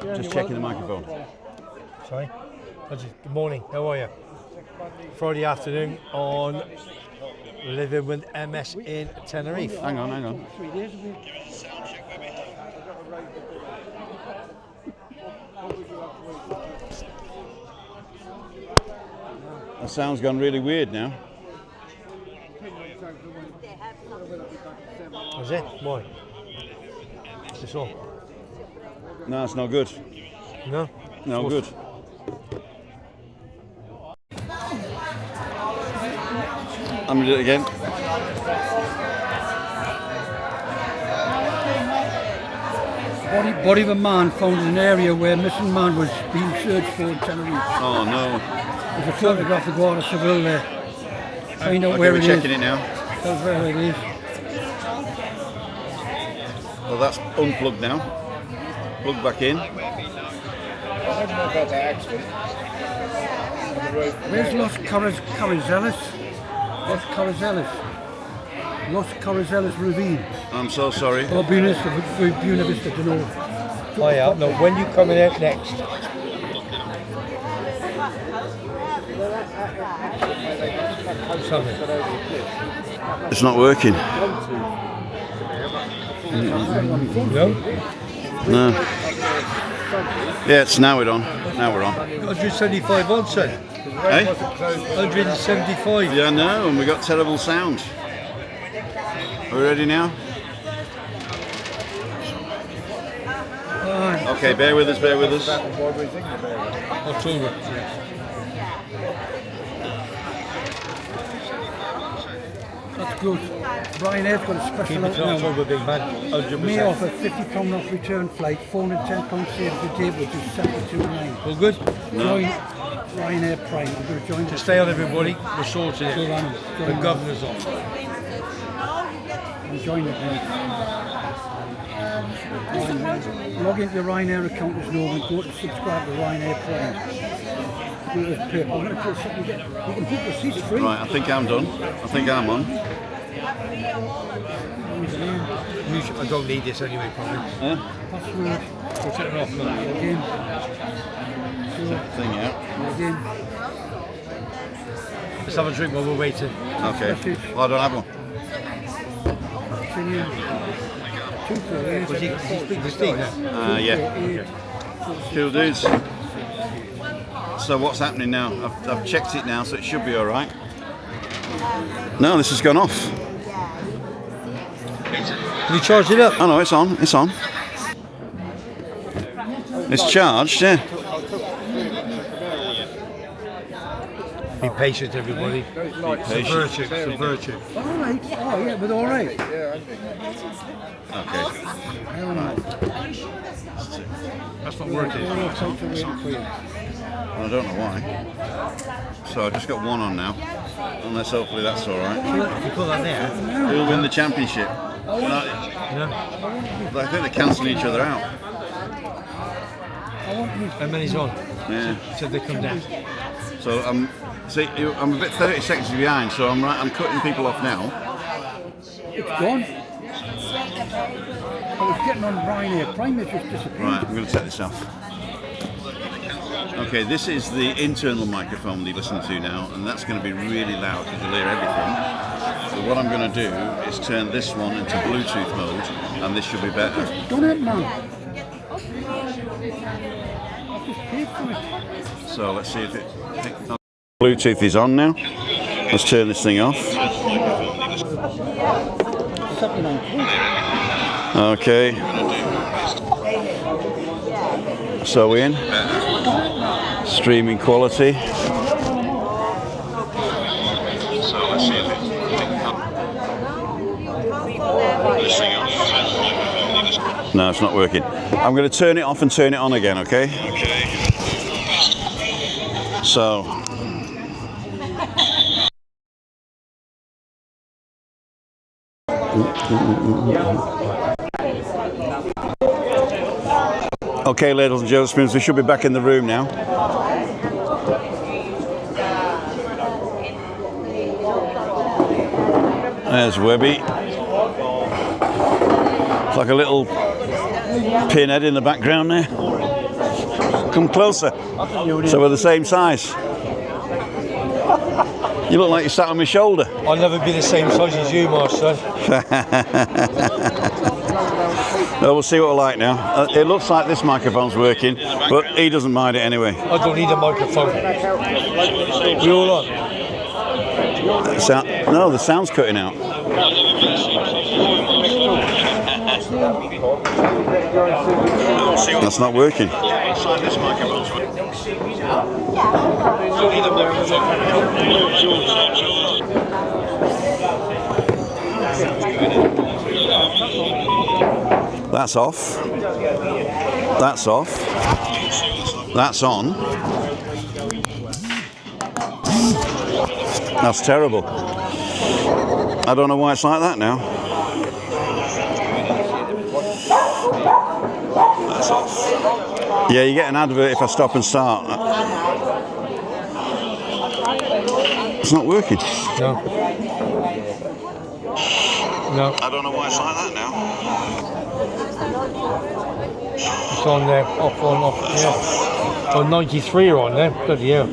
A: Just checking the microphone.
B: Sorry? Good morning, how are you? Friday afternoon on Living with MS in Tenerife.
A: Hang on. The sound's gone really weird now.
B: Is it? Why? Is this on?
A: No, it's not good.
B: No?
A: No good. I'm gonna do it again.
F: Body of a man found in an area where missing man was being searched for in Tenerife.
A: Oh no.
F: There's a photograph of Guardia Civil there. Find out
A: Okay,
F: where
A: we're
F: it is.
A: checking it now.
F: Tell us where it is.
A: Well, that's unplugged now. Plug back in.
F: Where's Los Carazeles? Los Carazeles Ravine.
A: I'm so sorry.
F: Or Buena Vista de Norte.
B: Oh yeah, no, when you coming out next? Something.
A: It's not working.
B: No?
A: No. Yeah, it's now we're on. Now we're on.
B: 175 on, son.
A: Hey?
B: 175.
A: Yeah, no, and we got terrible sound. Are we ready now? Okay, bear with us.
B: October.
F: That's good. Ryanair's got a special
B: Keep it
F: out now.
B: October, big man.
F: May
B: 100%.
F: offer £50 off return flight, £410 save the day, which is £72.9.
B: All good?
F: Join Ryanair Prime. I'm going to join
B: Just stay on, everybody. We're sorting it. The governor's on.
F: I'm joining it. Log into your Ryanair account as normal and go to subscribe to Ryanair Prime. I'm going to put something. You can book the seats free.
A: Right, I think I'm done. I think I'm on.
B: I don't need this anyway, probably.
F: Password.
B: We'll turn it off now.
F: Again.
A: Thing out.
F: Again.
B: Let's have a drink while we're waiting.
A: Okay. Well, I don't have one.
F: Continue.
B: Was he speak to Steve now?
A: Yeah. Cool dudes. So what's happening now? I've checked it now, so it should be all right. No, this has gone off.
B: Have you charged it up?
A: Oh no, it's on. It's on. It's charged, yeah.
B: Be patient, everybody. Subvert it. Subvert it.
F: All right. Oh, yeah, but all right.
A: Okay.
B: That's not working.
A: I don't know why. So I've just got one on now. Unless hopefully that's all right.
B: If you put that there.
A: Who'll win the championship? No,
B: No.
A: I think they're cancelling each other out.
B: How many's on?
A: Yeah.
B: So they come down.
A: So I'm a bit 30 seconds behind. So I'm cutting people off now.
F: It's gone. I was getting on Ryanair Prime, it just disappeared.
A: Right, I'm going to take this off. Okay, this is the internal microphone that you listen to now, and that's going to be really loud because you'll hear everything. So what I'm going to do is turn this one into Bluetooth mode, and this should be better.
F: Done it, man. I've just paid for it.
A: So let's see if it... Bluetooth is on now. Let's turn this thing off.
F: 79
A: Okay. So we're in. Streaming quality. So let's see if it... This thing off. No, it's not working. I'm going to turn it off and turn it on again, okay? Okay. So... Okay, ladies and gentlemen, we should be back in the room now. There's Webby. It's like a little pinhead in the background there. Come closer. So we're the same size. You look like you sat on my shoulder.
B: I'll never be the same size as you, my son.
A: Well, we'll see what we're like now. It looks like this microphone's working, but he doesn't mind it anyway.
B: I don't need a microphone. We all on?
A: No, the sound's cutting out. That's not working. That's off. That's off. That's on. That's terrible. I don't know why it's like that now. That's off. Yeah, you get an advert if I stop and start. It's not working.
B: No. No.
A: I don't know why it's like that now.
B: It's on there. Off, on, off. Yeah. Oh, 93 are on there. Bloody hell.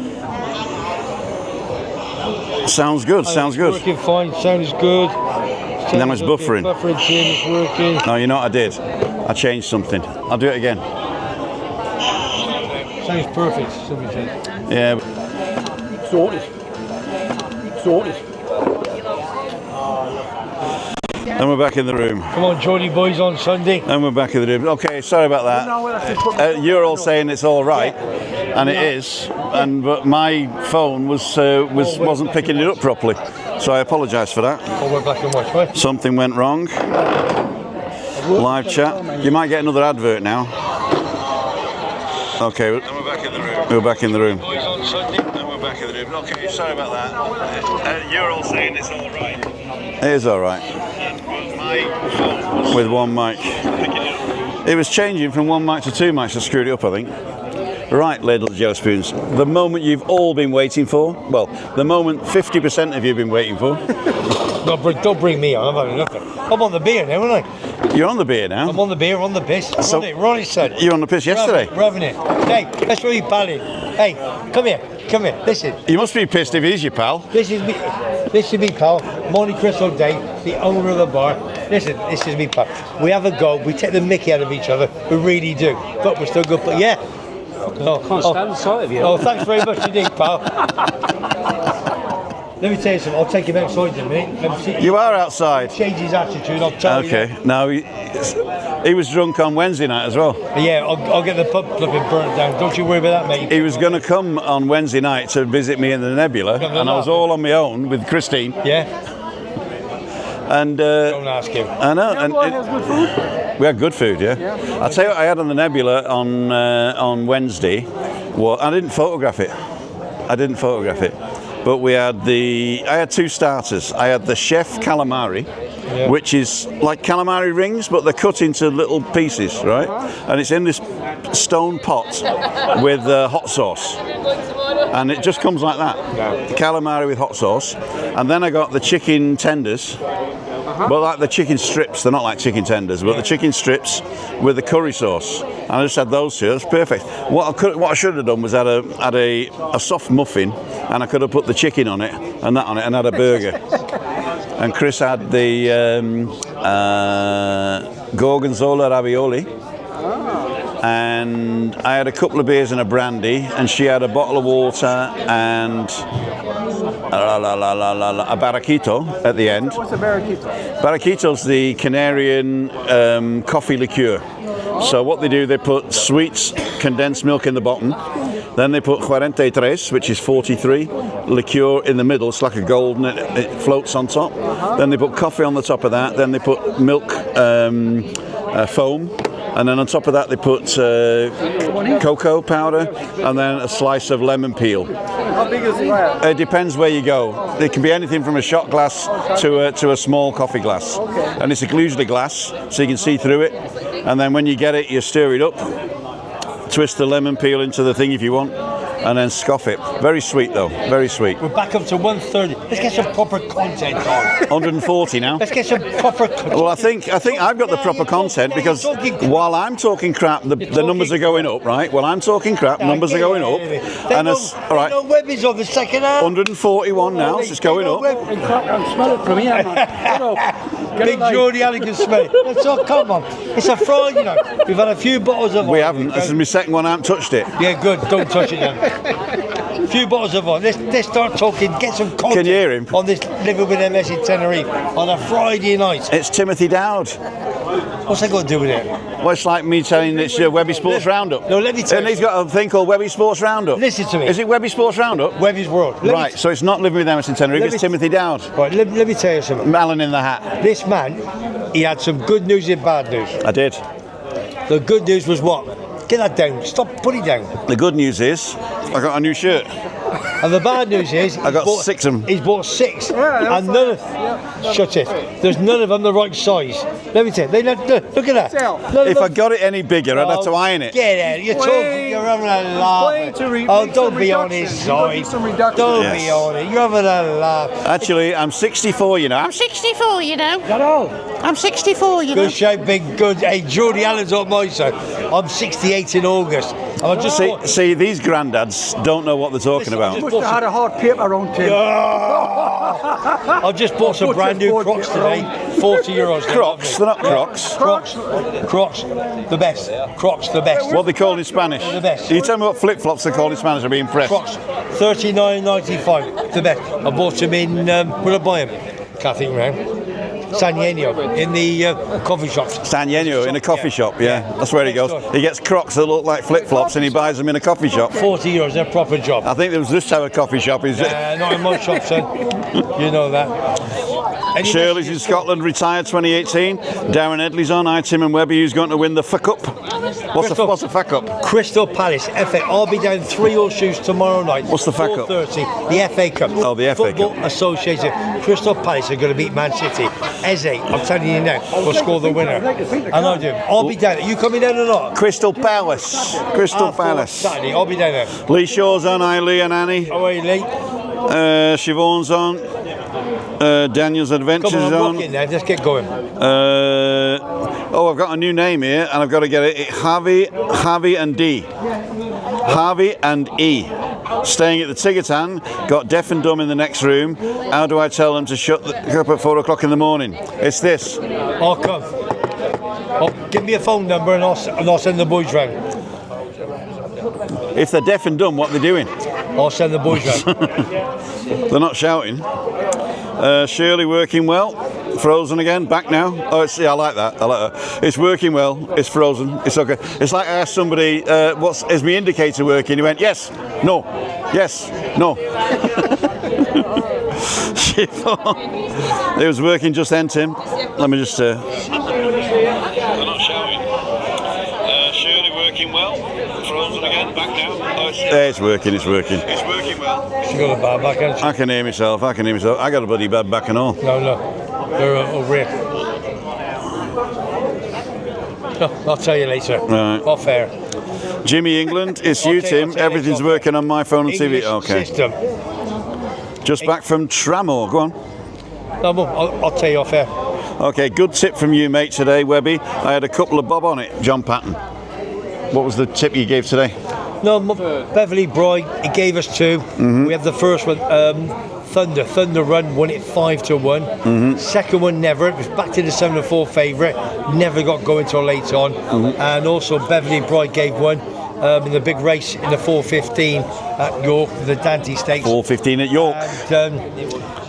A: Sounds good, sounds good.
B: Working fine, sound is good.
A: Now it's buffering.
B: Buffering's in, it's working.
A: No, you know what I did? I changed something. I'll do it again.
B: Sounds perfect, somebody said.
A: Yeah.
F: Sorted. Sorted.
A: And we're back in the room.
B: Come on, Geordie boys on Sunday.
A: And we're back in the room. Okay, sorry about that. You're all saying it's all right, and it is. But my phone wasn't picking it up properly, so I apologise for that.
B: Oh, we're black and white, right?
A: Something went wrong. Live chat. You might get another advert now. Okay. And we're back in the room. We're back in the room. Boys on Sunday. And we're back in the room. Okay, sorry about that. You're all saying it's all right. It is all right. With one mic. It was changing from one mic to two mics. I screwed it up, I think. Right, ladle of jelly spoons. The moment you've all been waiting for. Well, the moment 50% of you have been waiting for.
B: No, don't bring me on. I'm having nothing. I'm on the beer now, aren't I?
A: You're on the beer now.
B: I'm on the beer, on the piss.
A: So-
B: Ronnie said.
A: You were on the piss yesterday.
B: We're having it. Hey, that's where you palling. Hey, come here. Come here. Listen.
A: You must be pissed if he's your pal.
B: This is me, pal. Monte Cristo Day, the owner of the bar. Listen, this is me, pal. We have a go. We take the mickey out of each other. We really do. But we're still good. But yeah.
C: Can't stand the sight of you.
B: Oh, thanks very much indeed, pal. Let me tell you something. I'll take him outside in a minute. Let me see.
A: You are outside.
B: Change his attitude. I'll tell you.
A: Okay. Now he was drunk on Wednesday night as well.
B: Yeah, I'll get the pub flipping burnt down. Don't you worry about that, mate.
A: He was going to come on Wednesday night to visit me in the Nebula, and I was all on my own with Christine.
B: Yeah.
A: And
B: Don't ask him.
A: I know. And we had good food, yeah. I'll tell you what I had on the Nebula on Wednesday. Well, I didn't photograph it. But we had I had two starters. I had the chef calamari, which is like calamari rings, but they're cut into little pieces, right? And it's in this stone pot with hot sauce. And it just comes like that. The calamari with hot sauce. And then I got the chicken tenders. But like the chicken strips, they're not like chicken tenders, but the chicken strips with the curry sauce. And I just had those two. That's perfect. What I should have done was had a soft muffin, and I could have put the chicken on it and that on it, and had a burger. And Chris had the gorgonzola ravioli. And I had a couple of beers and a brandy, and she had a bottle of water and a barraquito at the end.
C: What's a barraquito?
A: Barraquito's the Canarian coffee liqueur. So what they do, they put sweet condensed milk in the bottom, then they put 43, which is 43, liqueur in the middle. It's like a gold, and it floats on top. Then they put coffee on the top of that, then they put milk foam. And then on top of that they put cocoa powder and then a slice of lemon peel.
C: How big is the glass?
A: It depends where you go. It can be anything from a shot glass to a small coffee glass. And it's usually glass, so you can see through it. And then when you get it, you stir it up, twist the lemon peel into the thing if you want, and then scoff it. Very sweet though, very sweet.
B: We're back up to 130. Let's get some proper content on.
A: 140 now.
B: Let's get some proper content.
A: Well, I think I've got the proper content because while I'm talking crap, the numbers are going up, right? While I'm talking crap, numbers are going up.
B: And all right. No Webbies on the second half.
A: 141 now, so it's going up.
F: I can smell it from here, man.
B: Big Geordie Allen can smell it. So come on. It's a Friday night. We've had a few bottles of wine.
A: We haven't. This is my second one. I haven't touched it.
B: Yeah, good. Don't touch it then. A few bottles of wine. Let's start talking. Get some content.
A: Can you hear him?
B: On this Living with MS in Tenerife on a Friday night.
A: It's Timothy Dowd.
B: What's that got to do with it?
A: Well, it's like me telling it's your Webby Sports Roundup.
B: No, let me tell you.
A: And he's got a thing called Webby Sports Roundup.
B: Listen to me.
A: Is it Webby Sports Roundup?
B: Webby's World.
A: Right, so it's not Living with MS in Tenerife, it's Timothy Dowd.
B: Right, let me tell you something.
A: Melon in the hat.
B: This man, he had some good news and bad news.
A: I did.
B: The good news was what? Get that down. Stop. Put it down.
A: The good news is I got a new shirt.
B: And the bad news is
A: I got 6 of them.
B: He's bought 6, and none of shut it. There's none of them the right size. Let me tell you. Look at that.
A: If I got it any bigger, I'd have to iron it.
B: Get out. You're talking. You're having a laugh. Don't be on his side. Don't be on it. You're having a laugh.
A: Actually, I'm 64. You know. I'm 64. You know.
F: Is that all?
A: I'm 64. You know.
B: Good shape, big good. Hey, Geordie Allen's on my side. I'm 68 in August. And I just
A: see these granddads don't know what they're talking about.
F: Must have had a hard paper around him.
B: I've just bought some brand new Crocs today, €40.
A: Crocs? They're not Crocs.
B: Crocs, the best. Crocs, the best.
A: What they call in Spanish?
B: The best.
A: You tell me what flip-flops are called in Spanish. I'll be impressed.
B: Crocs, $39.95, the best. I bought them in, where did I buy them? Can't think around. San Yenio, in the coffee shops.
A: San Yenio, in a coffee shop, yeah. That's where he goes. He gets Crocs that look like flip-flops and he buys them in a coffee shop.
B: €40, they're a proper job.
A: I think there was this type of coffee shop, is it?
B: Not in my shop, son. You know that.
A: Shirley's in Scotland, retired 2018. Darren Edley's on. Tim and Webby, who's going to win the FA Cup? What's the FA Cup?
B: Crystal Palace, FA. I'll be down 3 Horseshoes tomorrow night.
A: What's the FA Cup?
B: 4:30, the FA Cup.
A: Oh, the FA Cup.
B: Football Association. Crystal Palace are going to beat Man City. Eze, I'm telling you now, will score the winner. And I do. I'll be down. Are you coming down or not?
A: Crystal Palace. Crystal Palace.
B: Saturday, I'll be down there.
A: Lee Shaw's on. Hi, Lee and Annie.
B: How are you, Lee?
A: Siobhan's on. Daniel's Adventures
B: Come on, I'm
A: on.
B: walking there. Let's get going.
A: I've got a new name here, and I've got to get it. Harvey and D. Harvey and E. Staying at the Tiggertan, got deaf and dumb in the next room. How do I tell them to shut up at 4 o'clock in the morning? It's this.
B: I'll come. Give me a phone number and I'll send the boys round.
A: If they're deaf and dumb, what are they doing?
B: I'll send the boys round.
A: They're not shouting. Shirley working well. Frozen again. Back now. Oh, I like that. I like that. It's working well. It's frozen. It's okay. It's like I asked somebody, is my indicator working? He went, yes, no, yes, no. It was working just then, Tim. Let me just. They're not shouting. Shirley working well. Frozen again. Back now. Oh, it's working. It's working. It's working well.
B: She got a bad back, hasn't she?
A: I can hear myself. I got a bloody bad back and all.
B: No. They're over here. No, I'll tell you later.
A: Right.
B: Off air.
A: Jimmy England, it's you, Tim. Everything's working on my phone and TV.
B: English
A: Okay.
B: system.
A: Just back from Tramore. Go on.
B: No, I'll tell you off air.
A: Okay, good tip from you, mate, today, Webby. I had a couple of bob on it, John Patton. What was the tip you gave today?
B: No, Beverly Bright, he gave us 2.
A: Mm-hmm.
B: We have the first one, Thunder Run, won it 5-1.
A: Mm-hmm.
B: Second one, Never. It was back to the 7-4 favourite. Never got going till late on.
A: Mm-hmm.
B: And also Beverly Bright gave one in the big race in the 4:15 at York, the Dante Stakes.
A: 4:15 at York.
B: And,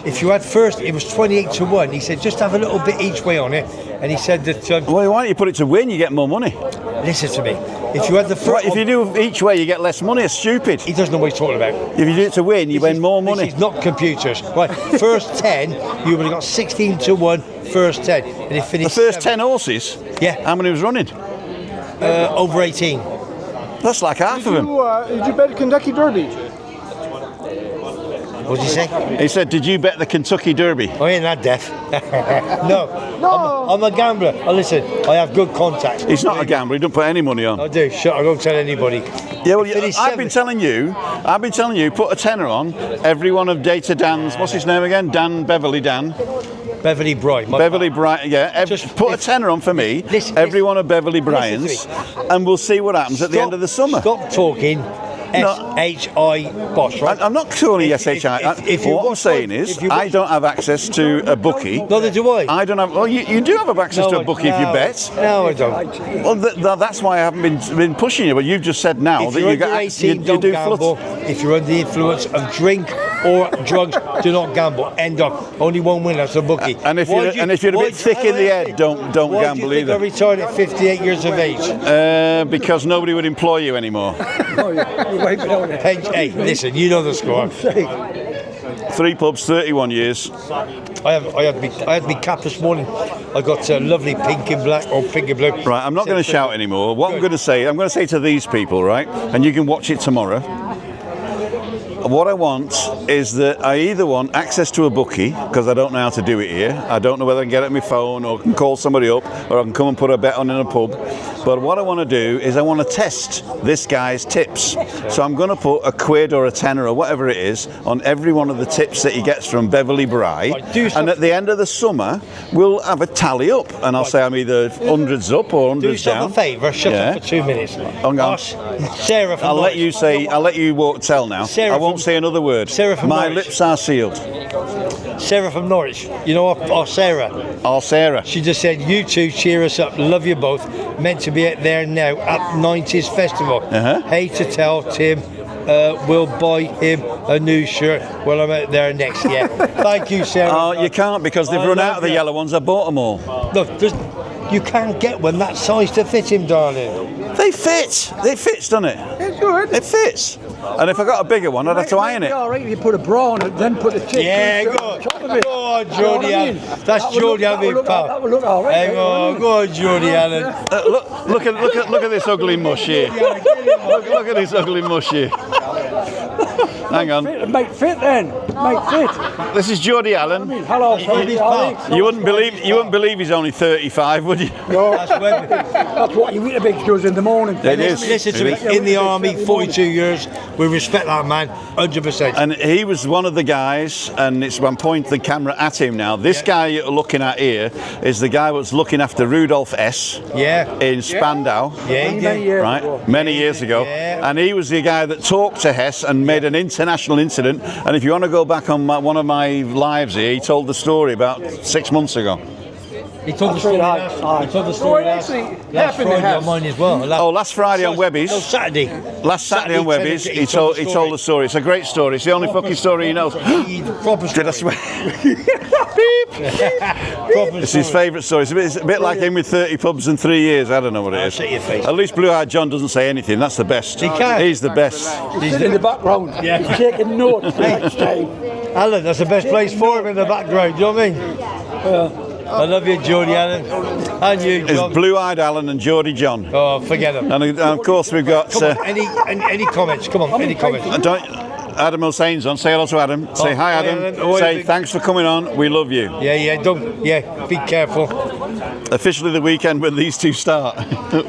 B: if you had first, it was 28-1. He said just have a little bit each way on it. And he said that.
A: Well, why don't you put it to win? You get more money.
B: Listen to me. If you had the first,
A: If you do each way, you get less money. It's stupid.
B: he doesn't know what he's talking about.
A: If you do it to win, you win more money.
B: This is not computers. Right, first 10, you would have got 16-1, first 10. And it
A: The
B: finished
A: first
B: 7.
A: 10 horses?
B: Yeah.
A: How many was running?
B: Over 18.
A: That's like half of them.
C: Did you bet Kentucky Derby?
B: What did you say?
A: He said, did you bet the Kentucky Derby?
B: I ain't that deaf. No. I'm a gambler. Oh, listen, I have good contacts.
A: He's not a gambler. He don't put any money on.
B: I do. Shut. I don't tell anybody.
A: Yeah, well,
B: Finished
A: I've been telling you, put a tenner on every one of Data Dan's, what's his name again? Beverly
B: Beverly Bright.
A: Bright, yeah. Put a tenner on for me, every one of Beverly Bryan's, and we'll see what happens at the end of the summer.
B: Stop talking. SHI boss, right?
A: I'm not calling you SHI. What I'm saying is, I don't have access to a bookie.
B: Neither do I.
A: I don't have. Well, you do have access to a bookie if you bet.
B: No, I don't.
A: Well, that's why I haven't been pushing you. But you've just said now
B: If
A: that
B: you're
A: you
B: under
A: got
B: 18,
A: you
B: don't
A: do
B: gamble. If you're under the influence of drink or drugs, do not gamble. End up. Only one winner, that's a bookie.
A: And if you're a bit thick in the head, don't gamble
B: Why do you think
A: either.
B: I retired at 58 years of age?
A: Because nobody would employ you anymore.
B: Hey, listen, you know the score.
A: 3 pubs, 31 years.
B: I had me cap this morning. I got lovely pink and black or pink and blue.
A: Right, I'm not going to shout anymore. What I'm going to say to these people, right, and you can watch it tomorrow. What I want is that I either want access to a bookie, because I don't know how to do it here. I don't know whether I can get it on my phone or can call somebody up or I can come and put a bet on in a pub. But what I want to do is I want to test this guy's tips. So I'm going to put a quid or a tenner or whatever it is on every one of the tips that he gets from Beverly Bright. And at the end of the summer, we'll have a tally up. And I'll say I'm either hundreds up or hundreds down.
B: Do yourself a favour, shut up for 2 minutes.
A: Hang on.
B: Sarah from
A: I'll let
B: Norwich.
A: you tell now.
B: Sarah
A: I won't say another word.
B: Sarah from
A: My
B: Norwich.
A: lips are sealed.
B: Sarah from Norwich. You know our Sarah.
A: Our Sarah.
B: She just said, you two cheer us up. Love you both. Meant to be there now at 90s Festival. Hate to tell Tim, we'll buy him a new shirt when I'm out there next year. Thank you, Sarah.
A: Oh, you can't because they've run out of the yellow ones. I bought them all.
B: Look, you can't get one that size to fit him, darling.
A: They fit. It fits, doesn't it?
F: It's good.
A: It fits. And if I got a bigger one, I'd have to iron it.
F: All right, you put a bra on it, then put a tip.
B: Yeah, go on, Jody Allen. That's Jody Allen, pal.
F: That would look all right.
B: Hang on, go on, Jody Allen.
A: Look at this ugly mush here. Look at this ugly mush here. Hang on.
F: Make fit then. Make fit.
A: This is Geordie Allen.
F: Hello, Freddie.
A: You wouldn't believe he's only 35, would you?
F: No,
B: That's Webby.
F: that's what your Weetabix does in the morning.
A: It is.
B: Listen to me, in the army, 42 years, we respect that man, 100%.
A: And he was one of the guys, and it's one point the camera at him now. This guy you're looking at here is the guy that's looking after Rudolf S.
B: Yeah.
A: in Spandau.
B: Yeah, he did.
A: Right, many years ago,
B: Yeah.
A: and he was the guy that talked to Hess and made an international incident. And if you want to go back on one of my lives here, he told the story about 6 months ago.
B: He told the story last. He told the story last Friday on mine as well.
A: Last Friday on Webby's.
B: No, Saturday.
A: Last Saturday on
B: 10
A: Webby's,
B: o'clock,
A: he told the story. It's a great story. It's the only fucking story he knows.
B: Proper
A: Did I
B: story.
A: swear?
B: Proper
A: It's his
B: story.
A: favourite story. It's a bit like him with 30 pubs in 3 years. I don't know what it is.
B: shut your face.
A: At least Blue-Eyed John doesn't say anything. That's the best.
B: He can't.
A: He's the best.
F: He's in the background.
B: Yeah.
F: He's taking notes next time.
B: Alan, that's the best place for him in the background, do you know what I mean? I love you, Geordie Allen. And you,
A: It's
B: John.
A: Blue-Eyed Alan and Geordie John.
B: Oh, forget him.
A: And of course we've got...
B: Come on, any comments? Come on, any comments?
A: Adam Hussain's on. Say hello to Adam. Say hi,
B: hi,
A: Adam.
B: Alan. Oh,
A: Say
B: big-
A: thanks for coming on. We love you.
B: Yeah, be careful.
A: Officially the weekend when these two start.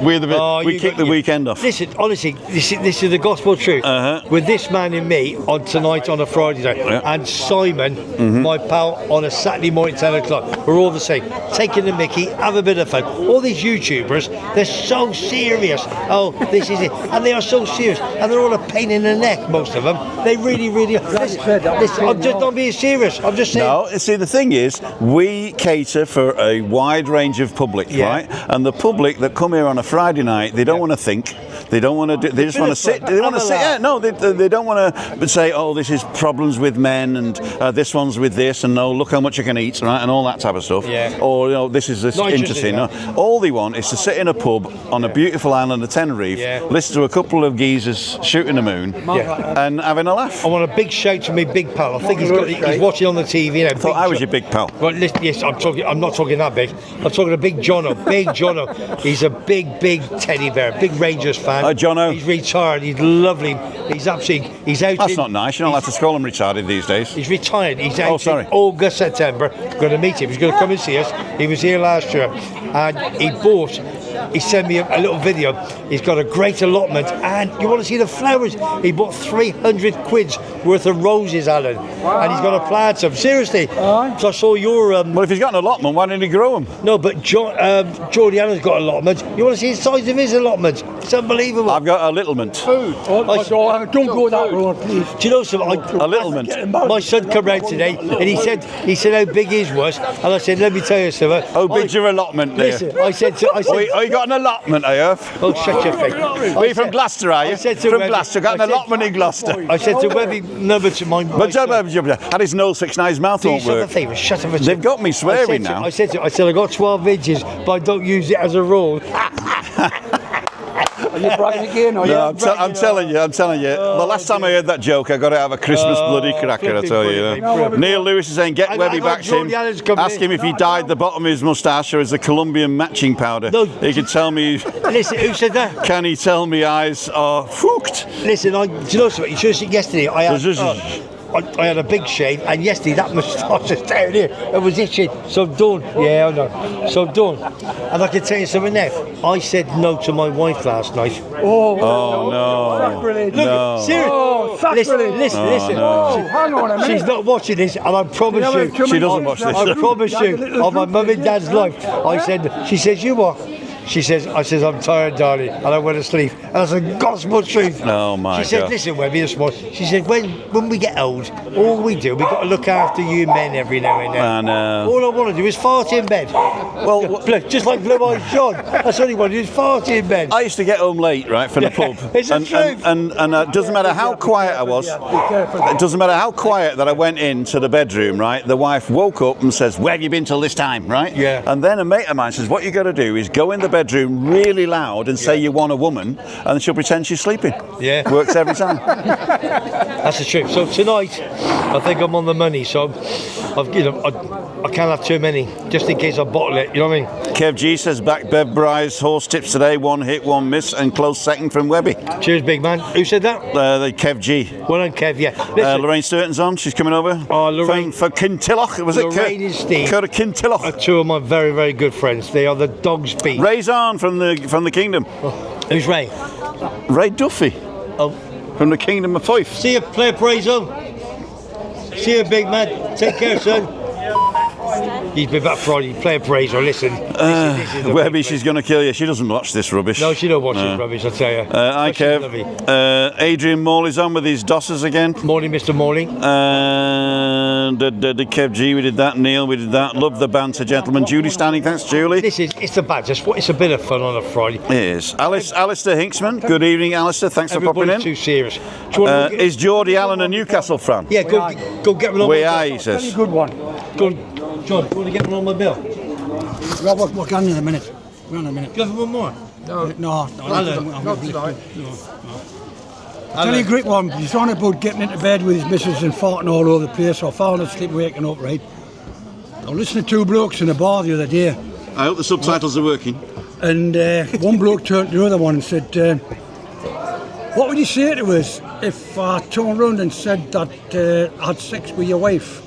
A: We kick the weekend off.
B: Listen, honestly, this is the gospel truth. With this man and me on tonight on a Friday night, and Simon, my pal, on a Saturday morning 10 o'clock. We're all the same. Taking the mickey, have a bit of fun. All these YouTubers, they're so serious. Oh, this is it. And they are so serious. And they're all a pain in the neck, most of them. They really are. Listen, I'm just not being serious. I'm just saying.
A: No, see, the thing is, we cater for a wide range of public, right? And the public that come here on a Friday night, they don't want to think. They don't want to do. They just want to sit. They want to sit. Yeah, no, they don't want to say, oh, this is problems with men, and this one's with this, and no, look how much I can eat, right, and all that type of stuff.
B: Yeah.
A: Or this is this
B: Not
A: interesting. No. All they want is to sit in a pub on a beautiful island of Tenerife, listen to a couple of geezers shooting the moon, and having a laugh.
B: I want a big shout to me big pal. I think he's watching on the TV now.
A: I thought I was your big pal.
B: Well, listen, yes, I'm not talking that big. I'm talking a big Jono. Big Jono. He's a big teddy bear. Big Rangers fan.
A: Jono.
B: He's retired. He's lovely. He's absolutely. He's out.
A: That's not nice. You're not allowed to call him retarded these days.
B: He's retired. He's out.
A: Oh, sorry.
B: In August, September. Going to meet him. He's going to come and see us. He was here last year, and he sent me a little video. He's got a great allotment, and you want to see the flowers? He bought 300 quid's worth of roses, Alan, and he's going to plant some. Seriously. So I saw your.
A: Well, if he's got an allotment, why didn't he grow them?
B: No, but Geordie Allen's got an allotment. You want to see the size of his allotment? It's unbelievable.
A: I've got a littlement.
F: Don't go that road, please.
B: Do you know something?
A: A littlement.
B: My son came round today, and he said how big his was, and I said, let me tell you something.
A: How big's your allotment there?
B: Listen, I said,
A: Oh, you got an allotment, I have.
B: oh, shut your face.
A: Are you from Gloucester, are you?
B: I said to
A: From
B: Webby-
A: Gloucester, got an
B: I said-
A: allotment in Gloucester.
B: I said to Webby, number to mine.
A: Had his nose fixed, now his mouth
B: Do
A: won't
B: yourself a
A: work.
B: favour, shut up.
A: They've got me swearing now.
B: I said, I got 12 inches, but I don't use it as a rule.
F: Are you bragging again? Or
A: No, I'm telling you. The last time I heard that joke, I got to have a Christmas bloody cracker, I tell you.
B: flipping
A: Neil Lewis is saying, get
B: Hang
A: Webby
B: on,
A: back to
B: Geordie
A: him.
B: Allen's coming
A: Ask
B: in.
A: him if he dyed the bottom of his moustache or is the Colombian matching powder.
B: No.
A: He can tell me,
B: Listen, who said that?
A: can he tell me eyes are fooked?
B: Listen, do you know something? You should have seen yesterday. I had a big shave, and yesterday that moustache is down here. It was itching. So done. Yeah, I know. So done. And I can tell you something now. I said no to my wife last night.
A: Oh, no.
F: Sacrilege.
A: No.
B: Serious.
F: Oh, sacrilege.
B: Listen.
F: Oh, hang on a minute.
B: She's not watching this, and I promise you.
A: She doesn't watch this.
B: I promise you, on my mum and dad's life. She says, you what? I says, I'm tired, darling, and I went to sleep. And that's a gospel truth.
A: Oh, my
B: She said,
A: God.
B: listen, Webby, this morning. She said, when we get old, all we do, we've got to look after you men every now and then.
A: I know.
B: All I want to do is fart in bed.
A: Well,
B: Just like Blue-Eyed John. That's all he wanted, is fart in bed.
A: I used to get home late, right, from the pub.
B: It's the truth.
A: And it doesn't matter how quiet I was, it doesn't matter how quiet that I went into the bedroom, right, the wife woke up and says, where have you been till this time, right?
B: Yeah.
A: And then a mate of mine says, what you got to do is go in the bedroom really loud and say you want a woman, and she'll pretend she's sleeping.
B: Yeah.
A: Works every time.
B: That's the truth. So tonight, I think I'm on the money. So, I can't have too many, just in case I bottle it. You know what I mean?
A: Kev G says back Bev Bry's horse tips today, 1 hit, 1 miss, and close second from Webby.
B: Cheers, big man. Who said that?
A: The Kev G.
B: Well done, Kev. Yeah. Listen,
A: Lorraine Sturton's on. She's coming over.
B: Oh, Lorraine.
A: For Kintilloch. Was it
B: Lorraine and Steve
A: Curt Kintilloch.
B: are two of my very, very good friends. They are the dog's beat.
A: Ray's on from the Kingdom.
B: Who's Ray?
A: Ray Duffy
B: Oh,
A: from the Kingdom of Fife.
B: see you, player praise on. See you, big man. Take care, son. He's been back Friday. Player praise on. Listen. This is
A: Webby, she's going to kill you. She doesn't watch this rubbish.
B: No, she don't watch this rubbish, I tell you.
A: Hi,
B: But she's lovely.
A: Kev. Adrian Morley's on with his dossers again.
B: Morning, Mr. Morley.
A: And the Kev G, we did that. Neil, we did that. Love the banter, gentlemen. Julie Standing, thanks, Julie.
B: It's the badge. It's a bit of fun on a Friday.
A: It is. Alistair Hinksman. Good evening, Alistair. Thanks for popping
B: Everybody's
A: in.
B: too serious. Do you want to
A: Is Geordie Allen a Newcastle fan?
B: yeah, go get one on
A: We
B: my
A: are,
B: bill.
A: he says.
F: Good one.
B: Go on, John, do you want to get one on my bill?
F: Well, we're going in a minute. We're in a minute.
B: Give him one more.
F: No,
B: Not
F: tonight. Tell you a great one. He's on about getting into bed with his missus and farting all over the place, or falling asleep, waking up, right? I was listening to two blokes in a bar the other day,
A: I hope the subtitles are working.
F: and one bloke turned to the other one and said, what would you say to us if I turned around and said that I had sex with your wife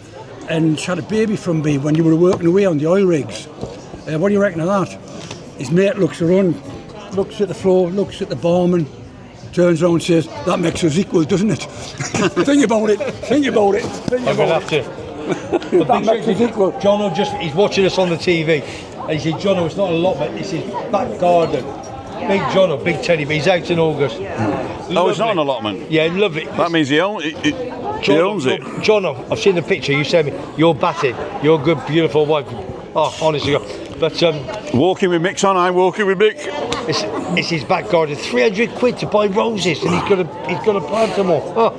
F: and she had a baby from me when you were working away on the oil rigs? What do you reckon of that? His mate looks around, looks at the floor, looks at the barman, turns around and says, that makes us equal, doesn't it? Think about it, think about it, think
B: I'm going to
F: about
B: have
F: it.
B: to.
F: That makes us equal.
B: Jono he's watching us on the TV. And he said, Jono, it's not a lot, but it's his back garden. Big Jono, big Teddy, but he's out in August.
A: Oh, it's not an allotment.
B: Yeah, lovely.
A: That means he owns it.
B: Jono, I've seen the picture, you sent me. You're batted. You're a good, beautiful wife. Oh, honestly, God. But
A: Walking with Mick's on, I'm walking with Mick.
B: it's his back garden. 300 quid to buy roses, and he's gonna plant them all. Oh,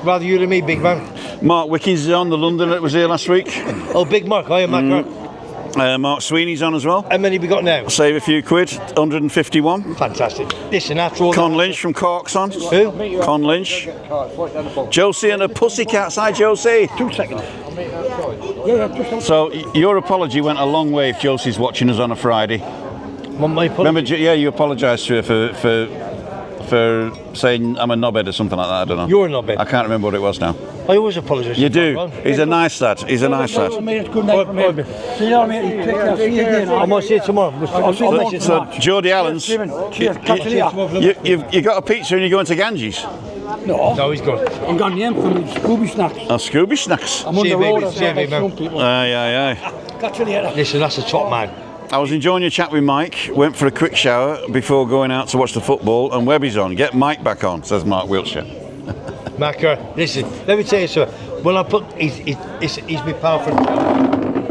B: rather you than me, big man.
A: Mark Wickens is on, the Londoner that was here last week.
B: Oh, big Mark, I am Mark.
A: Mark Sweeney's on as well.
B: How many we got now?
A: Save a few quid, 151.
B: Fantastic. Listen, after all
A: Con
B: that,
A: Lynch from Cork's on.
B: Who?
A: Con Lynch. Josie and the Pussycats. Hi, Josie.
F: 2 seconds.
A: So your apology went a long way if Josie's watching us on a Friday.
B: My
A: Remember, you apologised to her for saying I'm a knobhead or something like that. I don't know.
B: You're a knobhead.
A: I can't remember what it was now.
B: I always apologise.
A: You do. He's a nice lad. He's a nice lad.
F: It's good night from him. See you, mate. Take care. See you again.
B: I might see you tomorrow. I'll see you
A: So
B: tomorrow.
A: Geordie Allen's.
F: Cheers. Catch you later.
A: You got a pizza and you're going to Ganges.
B: No, he's gone.
F: I'm going in from Scooby Snacks.
A: Scooby Snacks.
F: I'm on
B: See
F: the
B: you,
F: road.
B: baby. See you, baby, man.
F: People.
A: Aye.
F: Catch you later.
B: Listen, that's a top man.
A: I was enjoying your chat with Mike. Went for a quick shower before going out to watch the football, and Webby's on. Get Mike back on, says Mark Wiltshire.
B: Macker, listen, let me tell you something. When I put, he's my pal from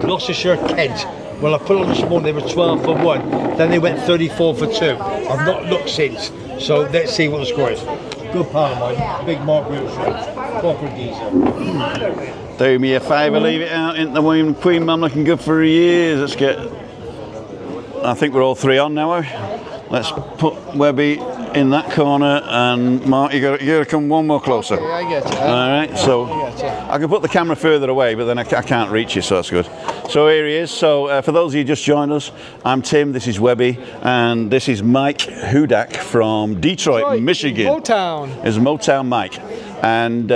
B: Gloucestershire, Kent. When I put on this morning, they were 12 for 1. Then they went 34 for 2. I've not looked since. So let's see what the score is. Good pal of mine, big Mark Wiltshire, proper geezer.
A: Do me a favour, leave it out in the Queen Mum looking good for years. Let's get. I think we're all three on now. Let's put Webby in that corner, and Mark, you got to come one more closer.
E: I get you.
A: All right, so I can put the camera further away, but then I can't reach you, so that's good. So here he is. So for those of you who just joined us, I'm Tim, this is Webby, and this is Mike Hudak from Detroit, Michigan.
C: Motown.
A: Is Motown Mike, and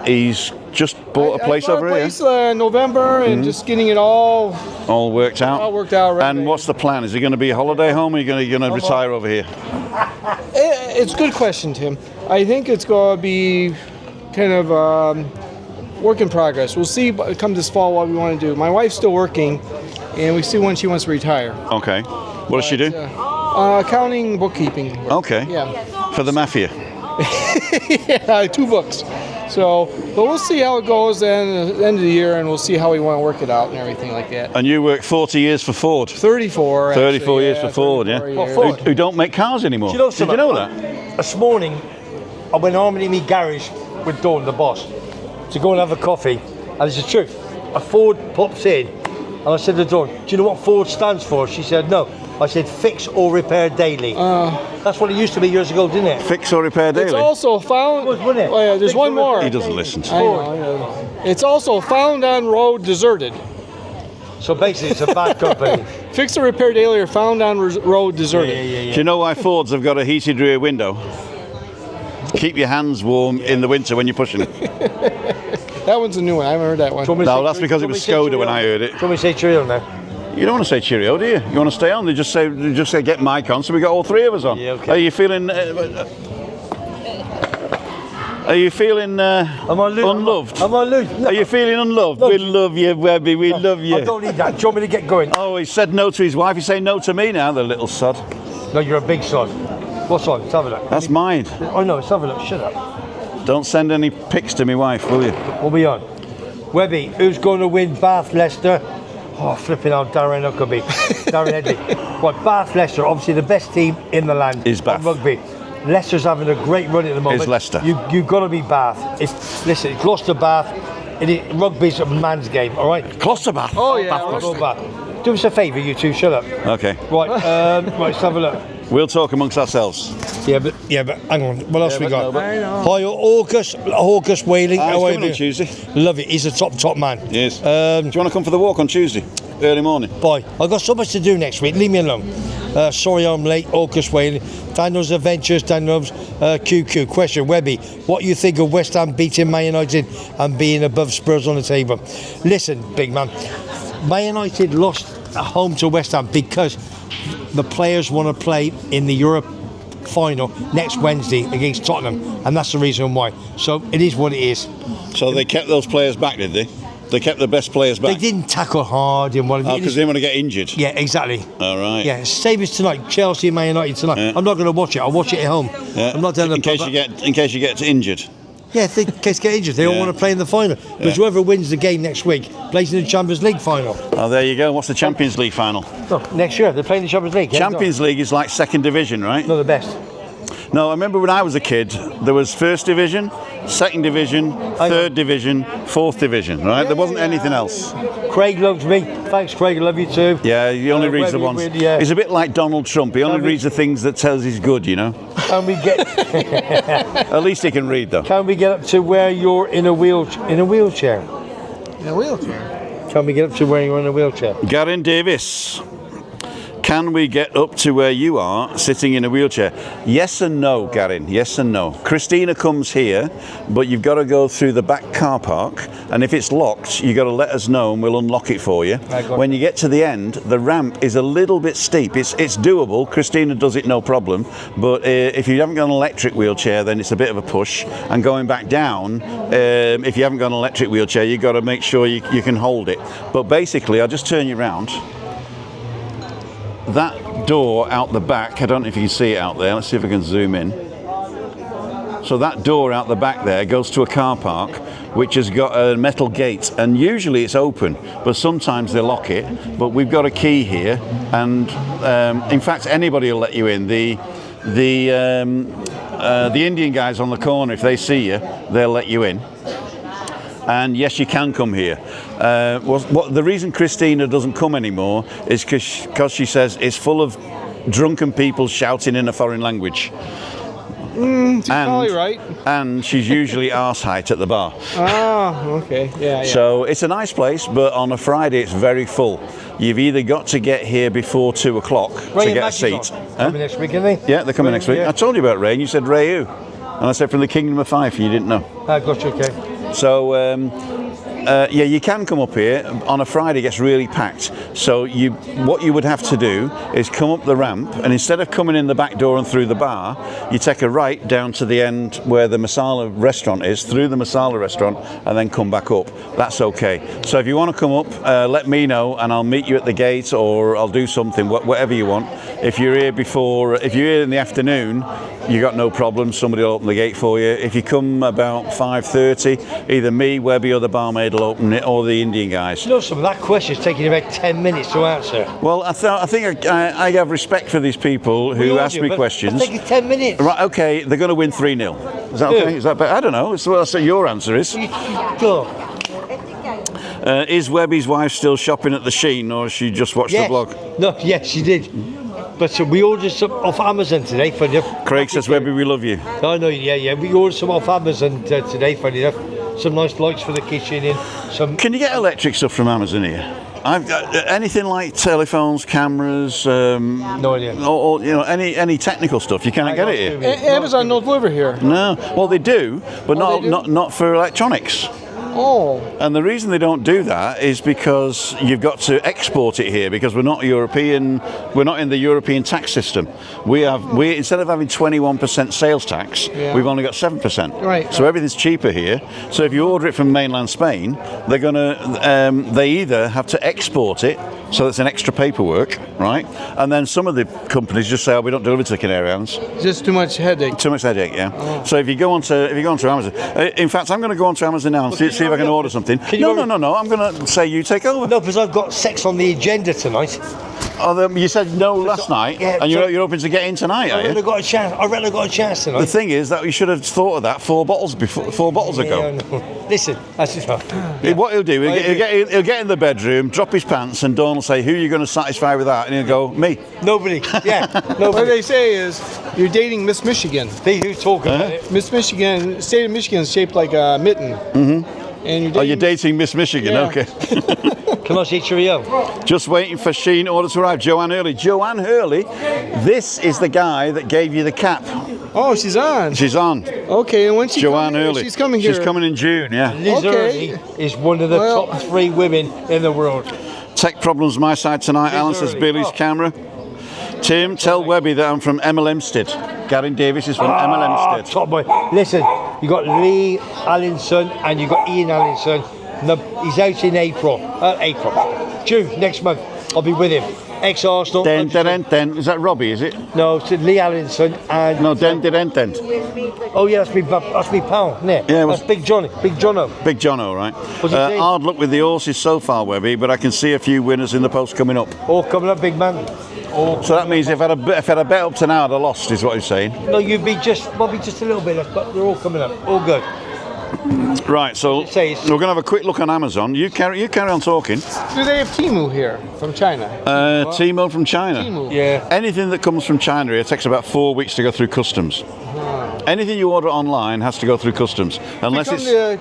A: he's just bought a place over here.
C: In November, and just getting it all
A: Worked out.
C: All worked out, right.
A: And what's the plan? Is he going to be a holiday home, or are you going to retire over here?
C: It's a good question, Tim. I think it's going to be kind of work in progress. We'll see come this fall what we want to do. My wife's still working, and we see when she wants to retire.
A: Okay. What does she do?
C: Accounting, bookkeeping.
A: Okay.
C: Yeah.
A: For the mafia.
C: Yeah, 2 books. So, but we'll see how it goes then at the end of the year, and we'll see how we want to work it out and everything like that.
A: And you worked 40 years for Ford.
C: 34.
A: 34 years for Ford, yeah.
B: Ford?
A: Who don't make cars anymore.
B: Do you know
A: Did you
B: something?
A: know that?
B: This morning, I went home in my garage with Dawn, the boss, to go and have a coffee. And it's the truth. A Ford pops in, and I said to Dawn, do you know what Ford stands for? She said, no. I said, fix or repair daily. That's what it used to be years ago, didn't it?
A: Fix or repair daily.
C: It's also found.
B: Wasn't it?
C: Oh yeah, there's
B: Fix
C: one
B: or
C: more.
A: He doesn't listen to
C: I know. It's also found on road deserted.
B: So basically, it's a bad company.
C: Fix or repair daily or found on road deserted.
A: Do you know why Fords have got a heated rear window? Keep your hands warm in the winter when you're pushing it.
C: That one's a new one. I haven't heard that one.
A: No, that's because it was Skoda when I heard it.
B: Do you want me to say cheerio now?
A: You don't want to say cheerio, do you? You want to stay on? They just say get Mike on, so we got all three of us on.
B: Yeah, okay.
A: Are you feeling? Are you feeling unloved?
B: I'm on loose. No,
A: Are you feeling unloved?
B: No,
A: We love you, Webby. We love you.
B: I don't need that. Do you want me to get going?
A: Oh, he said no to his wife. He's saying no to me now, the little sod.
B: No, you're a big son. What's on? Let's have a look.
A: That's mine.
B: Oh no, let's have a look. Shut up.
A: Don't send any pics to my wife, will you?
B: We'll be on. Webby, who's going to win Bath Leicester? Oh, flipping out Darren Huckabee. Darren Headley. What, Bath Leicester, obviously the best team in the land.
A: Is Bath.
B: of rugby. Leicester's having a great run at the moment.
A: Is Leicester.
B: You've got to be Bath. Listen, it's Gloucester Bath. Rugby's a man's game, all right?
A: Gloucester Bath.
C: Oh, yeah.
A: Bath,
C: I'll
A: Gloucester.
B: Go Bath. Do us a favour, you two, shut up.
A: Okay.
B: Right, right, let's have a look.
A: We'll talk amongst ourselves.
B: Yeah, but hang on. What else we got?
C: I know.
B: Hi, August Whaling.
A: He's
B: How are you
A: coming on
B: doing?
A: Tuesday.
B: Love it. He's a top man.
A: Yes. Do you want to come for the walk on Tuesday? Early morning.
B: Bye. I've got so much to do next week. Leave me alone. Sorry I'm late. August Whaling. Daniel's Adventures. Daniel's QQ. Question, Webby. What you think of West Ham beating Man United and being above Spurs on the table? Listen, big man. Man United lost at home to West Ham because the players want to play in the Europe final next Wednesday against Tottenham, and that's the reason why. So it is what it is.
A: So they kept those players back, did they? They kept the best players back.
B: They didn't tackle hard and whatever.
A: Oh, because they didn't want to get injured.
B: Yeah, exactly.
A: All right.
B: Yeah, same as tonight, Chelsea and Man United tonight.
A: Yeah.
B: I'm not going to watch it. I'll watch it at home.
A: Yeah.
B: I'm not down the
A: in case you get injured.
B: Yeah, if they get injured, they all
A: Yeah.
B: want to play in the final. Because whoever wins the game next week plays in the Champions League final.
A: Oh, there you go. What's the Champions League final?
B: No, next year they're playing the Champions League.
A: Champions League is like second division, right?
B: Not the best.
A: No, I remember when I was a kid, there was first division, second division, third division, fourth division, right? There wasn't anything else.
B: Craig loves me. Thanks, Craig. I love you too.
A: Yeah, he only reads the ones.
B: Yeah.
A: He's a bit like Donald Trump. He only reads the things that tells he's good, you know.
B: Can we get
A: At least he can read, though.
B: Can we get up to where you're in a wheelchair?
C: In a wheelchair.
B: Can we get up to where you're in a wheelchair?
A: Garen Davis. Can we get up to where you are, sitting in a wheelchair? Yes and no, Garen. Yes and no. Christina comes here, but you've got to go through the back car park, and if it's locked, you've got to let us know and we'll unlock it for you. When you get to the end, the ramp is a little bit steep. It's doable. Christina does it no problem, but if you haven't got an electric wheelchair, then it's a bit of a push. And going back down, if you haven't got an electric wheelchair, you've got to make sure you can hold it. But basically, I'll just turn you around. That door out the back, I don't know if you can see it out there, let's see if I can zoom in. So that door out the back there goes to a car park which has got a metal gate, and usually it's open, but sometimes they lock it. But we've got a key here, and in fact anybody will let you in. The Indian guys on the corner, if they see you, they'll let you in. And yes, you can come here. The reason Christina doesn't come anymore is because she says it's full of drunken people shouting in a foreign language.
C: Probably right.
A: And she's usually arse height at the bar.
C: Oh, okay. Yeah.
A: So it's a nice place, but on a Friday it's very full. You've either got to get here before 2 o'clock to get a seat.
B: Coming next week, isn't they?
A: Yeah, they're coming next week.
B: Yeah.
A: I told you about Ray, and you said Ray who? And I said from the Kingdom of Fife, you didn't know.
B: I got you, okay.
A: So, yeah, you can come up here. On a Friday, it gets really packed. So what you would have to do is come up the ramp, and instead of coming in the back door and through the bar, you take a right down to the end where the Masala restaurant is, through the Masala restaurant, and then come back up. That's okay. So if you want to come up, let me know, and I'll meet you at the gate, or I'll do something, whatever you want. If you're here if you're here in the afternoon, you got no problem. Somebody will open the gate for you. If you come about 5:30, either me, Webby, or the barmaid will open it, or the Indian guys.
B: You know, some of that question's taking about 10 minutes to answer.
A: Well, I think I have respect for these people who ask me questions.
B: It's taking 10 minutes.
A: Right, okay, they're going to win 3-0. Is that okay? Is that better? I don't know. That's what your answer is.
B: Go.
A: Is Webby's wife still shopping at the Sheen, or has she just watched the vlog?
B: No, yes, she did. But we ordered some off Amazon today for you.
A: Craig says, Webby, we love you.
B: I know, yeah. We ordered some off Amazon today, funny enough. Some nice lights for the kitchen and some...
A: Can you get electric stuff from Amazon here? I've got anything like telephones, cameras,
B: No idea.
A: or you know, any technical stuff. You can't get it here.
C: Amazon don't deliver here.
A: No, well they do, but
C: Oh, they do?
A: not for electronics.
C: Oh.
A: And the reason they don't do that is because you've got to export it here because we're not European. We're not in the European tax system. We instead of having 21% sales tax,
C: Yeah.
A: we've only got 7%.
C: Right.
A: So everything's cheaper here. So if you order it from mainland Spain, they're gonna they either have to export it, so it's an extra paperwork, right? And then some of the companies just say, "Oh, we don't deliver to the Canary Islands."
C: Just too much headache.
A: Too much headache, yeah. So if you go onto Amazon, in fact, I'm going to go onto Amazon now and see if I can order something. No. I'm going to say you take over.
B: No, because I've got sex on the agenda tonight.
A: Oh, you said no last night,
B: Yeah,
A: and
B: so-
A: you're hoping to get in tonight,
B: I
A: are
B: reckon I
A: you?
B: got a chance. I reckon I got a chance tonight.
A: The thing is that you should have thought of that 4 bottles ago.
B: Yeah, no. Listen, that's just
A: What he'll do, he'll get in the bedroom, drop his pants, and Dawn will say, "Who are you going to satisfy with that?" And he'll go, "Me."
B: nobody. Yeah,
C: What
B: nobody.
C: they say is, you're dating Miss Michigan.
B: See who's talking about it.
C: Miss Michigan, state of Michigan is shaped like a mitten. Mm-hmm. And you're dating,
A: Oh, you're dating Miss Michigan,
C: Yeah.
A: okay.
B: Can I say cheerio?
A: Just waiting for Sheen order to arrive. Joanne Hurley. Joanne Hurley, this is the guy that gave you the cap.
C: Oh, she's on.
A: She's on.
C: Okay, and when she
A: Joanne
C: coming?
A: Hurley.
C: She's coming here.
A: She's coming in June, yeah.
B: Liz
C: Okay.
B: Early is one of the
C: Well-
B: top 3 women in the world.
A: Tech problems my side tonight. Alan says
B: Early.
A: Billy's
B: Oh.
A: camera. Tim, tell Webby that I'm from Hempstead. Gavin Davis is from Hempstead.
B: Top boy. Listen, you got Lee Allinson and you got Ian Allinson. No, he's out in June next month. I'll be with him. Ex-Arsenal.
A: Den. Is that Robbie, is it?
B: No, it's Lee Allinson and
A: No, Den.
B: oh yeah, that's me pal, isn't it?
A: Yeah, it was-
B: that's Big Johnny, Big Jono.
A: Big Jono, right?
B: What's his name?
A: Hard luck with the horses so far, Webby, but I can see a few winners in the post coming up.
B: All coming up, big man.
A: So that means if I had a bet up to now, I'd have lost, is what he's saying.
B: No, you'd be just a little bit less, but they're all coming up. All good.
A: Right, so we're
B: Say it's-
A: going to have a quick look on Amazon. You carry on talking.
C: Do they have Temu here from China?
A: Timo from China.
C: Temu.
B: Yeah.
A: Anything that comes from China here takes about 4 weeks to go through customs. Anything you order online has to go through customs, unless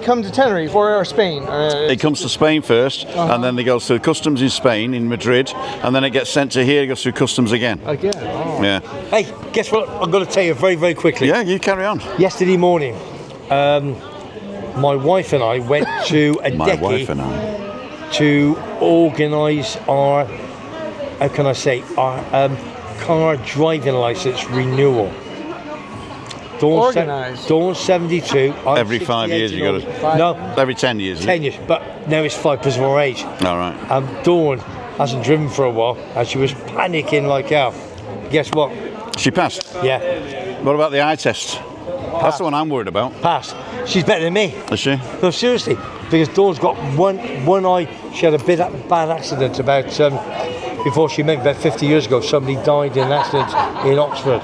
C: Come to Tenerife or Spain.
A: it comes to Spain first, and then it goes through customs in Spain, in Madrid, and then it gets sent to here. It goes through customs again.
C: Again. Oh.
A: Yeah,
B: Hey, guess what? I'm going to tell you very, very quickly.
A: yeah. You carry on.
B: Yesterday morning, my wife and I went to a
A: My wife and I.
B: to organise our, how can I say, our car driving licence renewal.
C: Organised.
B: Dawn's 72. I'm
A: Every 5 years you got to.
B: 68. No,
A: Every 10 years. is
B: 10
A: it?
B: years, but now it's 5 because of our age.
A: All right.
B: Dawn hasn't driven for a while and she was panicking like hell. Guess what?
A: She passed.
B: Yeah,
A: What about the eye test? That's the one I'm worried about.
B: pass. She's better than me.
A: Is she?
B: No, seriously, because Dawn's got one eye. She had a bad accident about before she met, about 50 years ago. Somebody died in an accident in Oxford.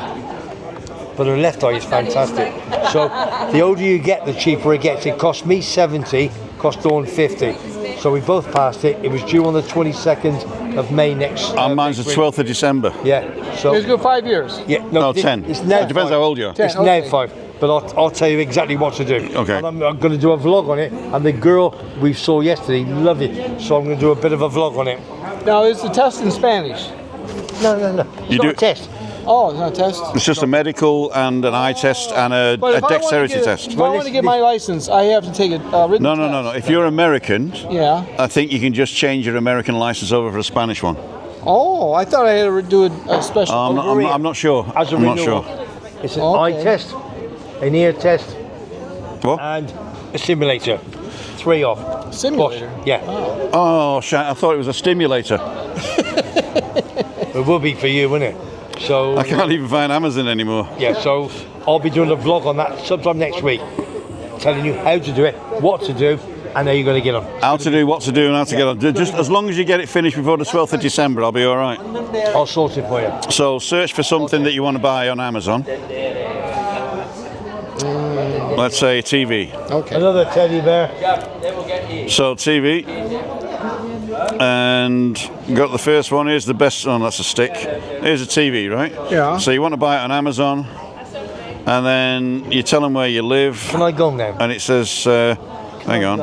B: But her left eye is fantastic. So the older you get, the cheaper it gets. It cost me 70, cost Dawn 50. So we both passed it. It was due on the 22nd of May next.
A: Mine's the 12th of December.
B: Yeah. So
C: Let's go 5 years.
B: yeah,
A: No,
B: this-
A: 10.
B: It's now
A: It depends
B: 5.
A: how old you are.
B: It's
C: 10,
B: now
C: okay.
B: 5. But I'll tell you exactly what to do.
A: Okay.
B: And I'm going to do a vlog on it. And the girl we saw yesterday loved it. So I'm going to do a bit of a vlog on it.
C: Now, is the test in Spanish?
B: No.
A: You
B: It's not
A: do-
B: a test.
C: Oh, it's not a test.
A: It's just a medical and an eye test and a
C: But if I wanna
A: dexterity
C: get-
A: test.
C: If I want to get my license, I have to take a written
A: No.
C: test.
A: If you're American,
C: Yeah.
A: I think you can just change your American license over for a Spanish one.
C: Oh, I thought I had to do a special.
A: I'm not sure.
B: As a
A: I'm not
B: renewal.
A: sure.
B: It's an
C: Okay.
B: eye test, an ear test,
A: What?
B: and a simulator. 3 off.
C: Simulator?
B: Bosh. Yeah.
A: Oh, shit, I thought it was a stimulator.
B: It will be for you, won't it? So
A: I can't even find Amazon anymore.
B: yeah, so I'll be doing a vlog on that sometime next week, telling you how to do it, what to do, and how you're going to get them.
A: How to do, what to do, and how to get on. Just as long as you get it finished before the 12th of December, I'll be all right.
B: I'll sort it for you.
A: So search for something that you want to buy on Amazon. Let's say TV.
C: Okay.
B: Another teddy bear.
A: So TV. And got the first one. Here's the best. Oh, that's a stick. Here's a TV, right?
C: Yeah.
A: So you want to buy it on Amazon, and then you tell them where you live,
B: Can I go now?
A: and it says, hang on.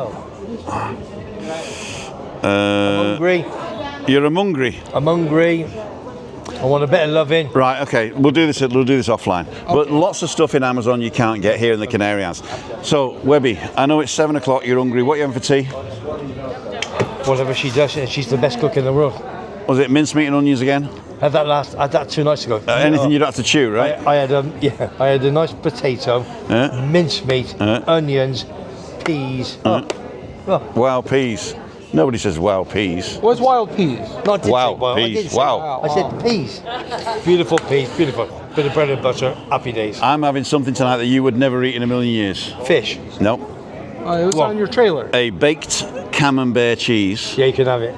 B: Hungry.
A: You're hungry.
B: I'm hungry. I want a bit of loving.
A: Right, okay, we'll do this offline. But lots of stuff in Amazon you can't get here in the Canary Islands. So, Webby, I know it's 7 o'clock, you're hungry. What are you having for tea?
B: Whatever she does, she's the best cook in the world.
A: Was it mincemeat and onions again?
B: Had that 2 nights ago.
A: Anything you don't have to chew, right?
B: I had a nice potato, mincemeat, onions, peas.
A: Wow, peas. Nobody says wow, peas.
C: What's wild peas?
B: Not
A: Wow,
B: I
A: peas.
B: didn't say
A: Wow.
B: I said peas. Beautiful peas, beautiful. Bit of bread and butter, happy days.
A: I'm having something tonight that you would never eat in a million years.
B: Fish.
A: No.
C: It was on your trailer.
A: A baked camembert cheese
B: Yeah, you can have it.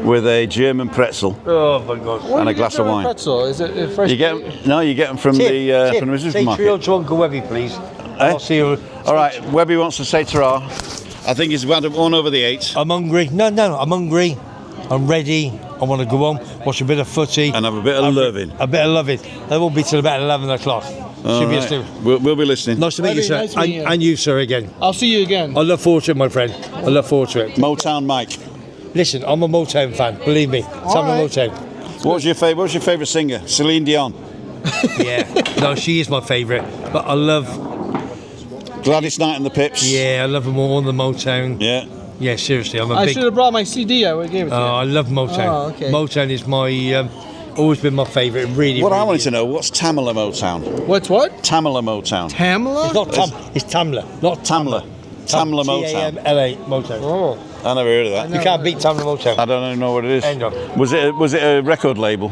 A: with a German pretzel.
B: Oh my God.
C: Where
A: and
C: do
A: a
C: you
A: glass
C: get
A: of
C: your
A: wine.
C: Pretzel? Is it fresh?
A: You get them from
B: Tim,
A: the
B: say
A: supermarket.
B: Trio to Uncle Webby, please. I'll see you.
A: All right, Webby wants to say ta-ra. I think he's about 1 over the 8.
B: I'm hungry. No, I'm hungry. I'm ready. I want to go home, watch a bit of footy.
A: And have a bit of loving.
B: A bit of loving. That won't be till about 11 o'clock. Should be asleep.
A: We'll be listening.
B: Nice to meet you,
C: Webby,
B: sir.
C: nice to meet you.
B: And you, sir, again.
C: I'll see you again.
B: I look forward to it, my friend. I look forward to it.
A: Motown Mike.
B: Listen, I'm a Motown fan. Believe me. I'm a
C: right.
B: Motown.
A: What was your favourite singer? Celine Dion.
B: Yeah. No, she is my favourite. But I love.
A: Gladys Knight and the Pips.
B: Yeah, I love them all on the Motown.
A: Yeah.
B: Yeah, seriously, I'm a
C: I
B: big.
C: should have brought my CD. I would have gave it to you.
B: I love Motown.
C: Oh, okay.
B: Motown is my. Always been my favourite. Really.
A: What I
B: really
A: wanted
B: is.
A: to know, what's Tamala Motown?
C: What's what?
A: Tamala Motown.
C: Tamala?
B: It's not It's Tamla. Not
A: Tamla. Tamla Motown.
B: Tamla Motown.
C: Oh.
A: I never heard of that.
B: You can't beat Tamla Motown.
A: I don't know what it is.
B: End of.
A: Was it a record label?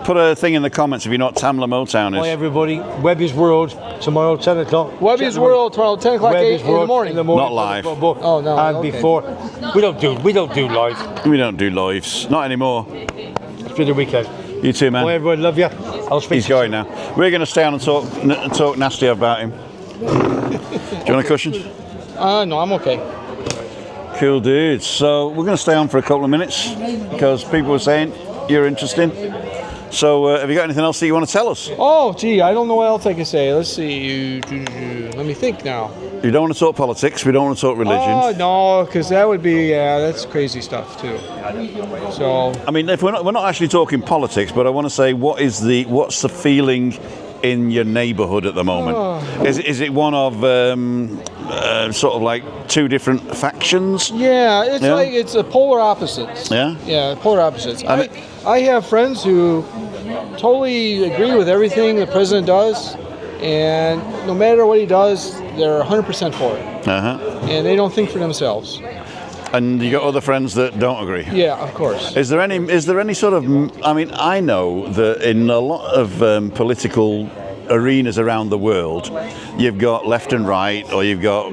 A: Put a thing in the comments if you know what Tamla Motown
B: Hi
A: is.
B: everybody, Webby's World tomorrow 10 o'clock.
C: Webby's World tomorrow, 10 o'clock, 8 in the morning.
A: Not live.
C: Oh, no,
B: And
C: okay.
B: before, we don't do live.
A: We don't do lives. Not anymore.
B: It's been a weekend.
A: You too, man.
B: Hi everybody, love you. I'll speak
A: He's
B: to you
A: going now. We're going to stay on and talk nasty about him. Do you want a cushion?
C: No, I'm okay.
A: Cool dudes. So we're going to stay on for a couple of minutes because people were saying you're interesting. So have you got anything else that you want to tell us?
C: Oh, gee, I don't know what else I can say. Let's see. Let me think now.
A: You don't want to talk politics. We don't want to talk religion.
C: Oh, no, because that would be, that's crazy stuff, too. So,
A: I mean, if we're not actually talking politics, but I want to say, what's the feeling in your neighbourhood at the moment?
C: Oh.
A: Is it one of sort of like two different factions?
C: yeah, it's
A: Yeah?
C: like it's a polar opposites.
A: Yeah?
C: Yeah, polar opposites.
A: I
C: I have friends who totally agree with everything the president does, and no matter what he does, they're 100% for it.
A: Uh-huh.
C: And they don't think for themselves.
A: And you got other friends that don't agree.
C: Yeah, of course.
A: Is there any sort of? I mean, I know that in a lot of political arenas around the world, you've got left and right, or you've got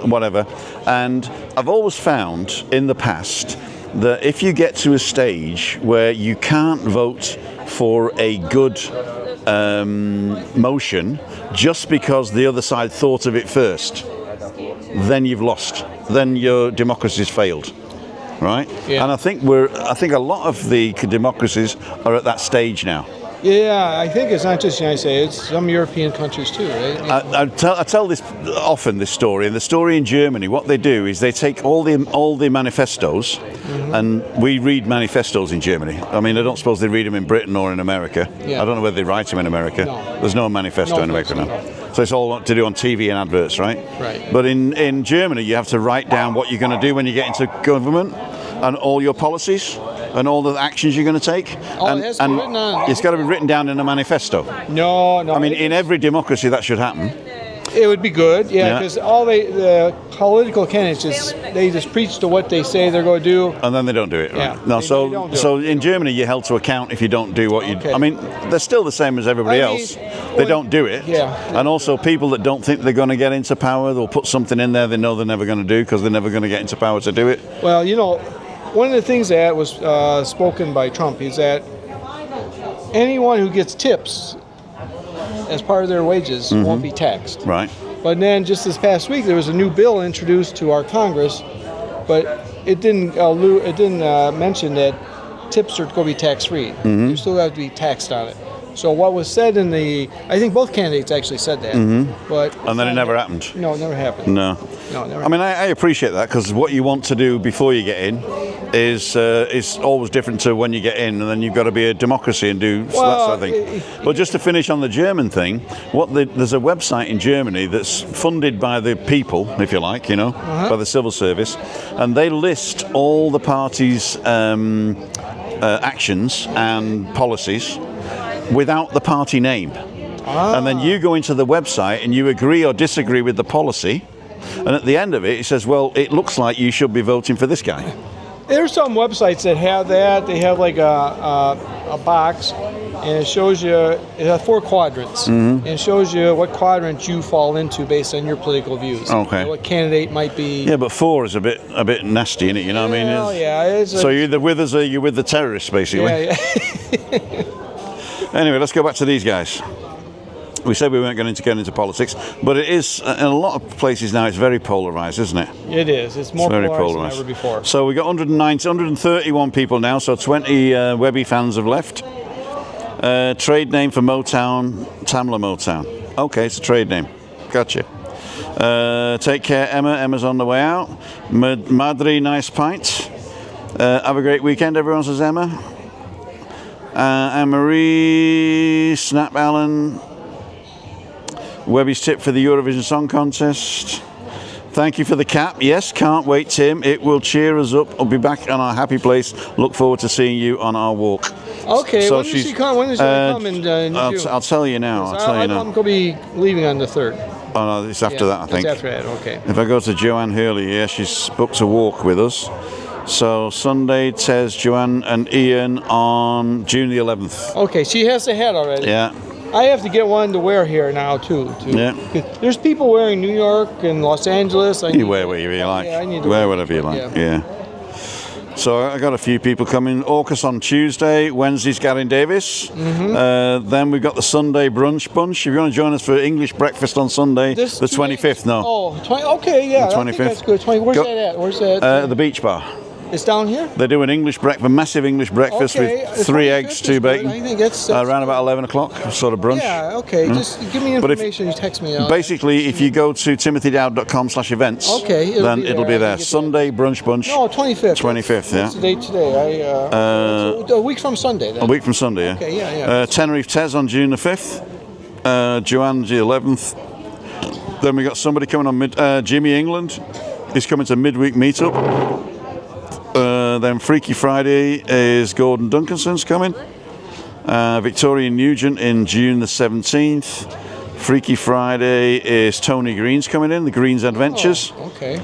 A: whatever. And I've always found in the past that if you get to a stage where you can't vote for a good motion just because the other side thought of it first, then you've lost. Then your democracy's failed, right?
C: Yeah.
A: And I think a lot of the democracies are at that stage now.
C: Yeah, I think it's not just the United States, it's some European countries too, right?
A: I tell this often, this story, and the story in Germany. What they do is they take all the manifestos, and we read manifestos in Germany. I mean, I don't suppose they read them in Britain or in America.
C: Yeah.
A: I don't know whether they write them in America.
C: No.
A: There's no manifesto
C: No,
A: in America
C: no.
A: now. So it's all to do on TV and adverts, right?
C: Right.
A: But in Germany, you have to write down what you're going to do when you get into government, and all your policies, and all the actions you're going to take.
C: Oh,
A: and
C: it has to be written on.
A: it's got to be written down in a manifesto.
C: No.
A: I mean, in every democracy, that should happen.
C: It would be good,
A: Yeah.
C: because the political candidates they just preach to what they say they're going to do.
A: And then they don't do it. Right?
C: Yeah.
A: No,
C: They
A: so
C: don't do
A: so
C: it.
A: in Germany you're held to account if you don't do what you.
C: Okay.
A: I mean, they're still the same as everybody
C: I mean,
A: else. They
C: well,
A: don't do it.
C: yeah.
A: And also people that don't think they're going to get into power, they'll put something in there they know they're never going to do because they're never going to get into power to do it.
C: Well, one of the things that was spoken by Trump is that anyone who gets tips as part of their wages won't be taxed.
A: Right.
C: But then just this past week, there was a new bill introduced to our Congress, but it didn't mention that tips are going to be tax-free. You still have to be taxed on it. So what was said I think both candidates actually said that, but
A: And then it never happened.
C: No, it never happened.
A: No.
C: No, it never.
A: I mean, I appreciate that, because what you want to do before you get in is always different to when you get in, and then you've got to be a democracy and do that sort of thing. But just to finish on the German thing, there's a website in Germany that's funded by the people, if you like, by the civil service, and they list all the parties' actions and policies without the party name. And then you go into the website and you agree or disagree with the policy, and at the end of it says, well, it looks like you should be voting for this guy.
C: There's some websites that have that. They have like a box, and it shows you, it has 4 quadrants, and it shows you what quadrant you fall into based on your political views.
A: Okay.
C: What candidate might be.
A: Yeah, but 4 is a bit nasty, isn't it? You know what I mean?
C: Well, yeah.
A: So you're either with us or you're with the terrorists, basically.
C: Yeah.
A: Anyway, let's go back to these guys. We said we weren't going to get into politics, but it is, in a lot of places now, it's very polarised, isn't it?
C: It is. It's more
A: very
C: polarised
A: polarised
C: than ever before.
A: So we got 131 people now, so 20 Webby fans have left. Trade name for Motown, Tamla Motown. Okay, it's a trade name. Gotcha. Take care, Emma. Emma's on the way out. Madri, nice pint. Have a great weekend, everyone, says Emma. Anne-Marie, Snap Allen. Webby's tip for the Eurovision Song Contest. Thank you for the cap. Yes, can't wait, Tim. It will cheer us up. I'll be back on our happy place. Look forward to seeing you on our walk.
C: Okay,
A: So
C: when does she come? When does she come in June?
A: I'll tell you now.
C: I'm going to be leaving on the 3rd.
A: Oh, no, it's after that, I think.
C: It's after that, okay.
A: If I go to Joanne Hurley, yeah, she's booked a walk with us. So Sunday, Tez, Joanne and Ian on June the 11th.
C: Okay, she has the hat already.
A: Yeah.
C: I have to get one to wear here now too.
A: Yeah.
C: There's people wearing New York and Los Angeles.
A: You wear whatever you like.
C: Yeah, I need to
A: wear whatever you like. Yeah. So I got a few people coming. Orcus on Tuesday, Wednesday's Gavin Davis. Then we've got the Sunday brunch bunch. If you want to join us for English breakfast on Sunday, the 25th. No.
C: Oh, okay, yeah.
A: The 25th.
C: I think that's good. Where's that at? Where's that?
A: The beach bar.
C: It's down here?
A: They do an English breakfast, massive English breakfast with 3 eggs, 2 bacon.
C: I think that's
A: around about 11 o'clock, sort of brunch.
C: Yeah, okay. Just give me information. You text me.
A: Basically, if you go to timothydowd.com/events, then it'll be there. Sunday brunch bunch.
C: No, 25th.
A: 25th, yeah.
C: What's the date today? A week from Sunday, then.
A: A week from Sunday, yeah.
C: Okay, yeah.
A: Tenerife Tez on June the 5th. Joanne's the 11th. Then we got somebody coming on Jimmy England. He's coming to midweek meetup. Then Freaky Friday is Gordon Duncanson's coming. Victoria Nugent in June the 17th. Freaky Friday is Tony Green's coming in, the Green's Adventures.
C: Oh, okay.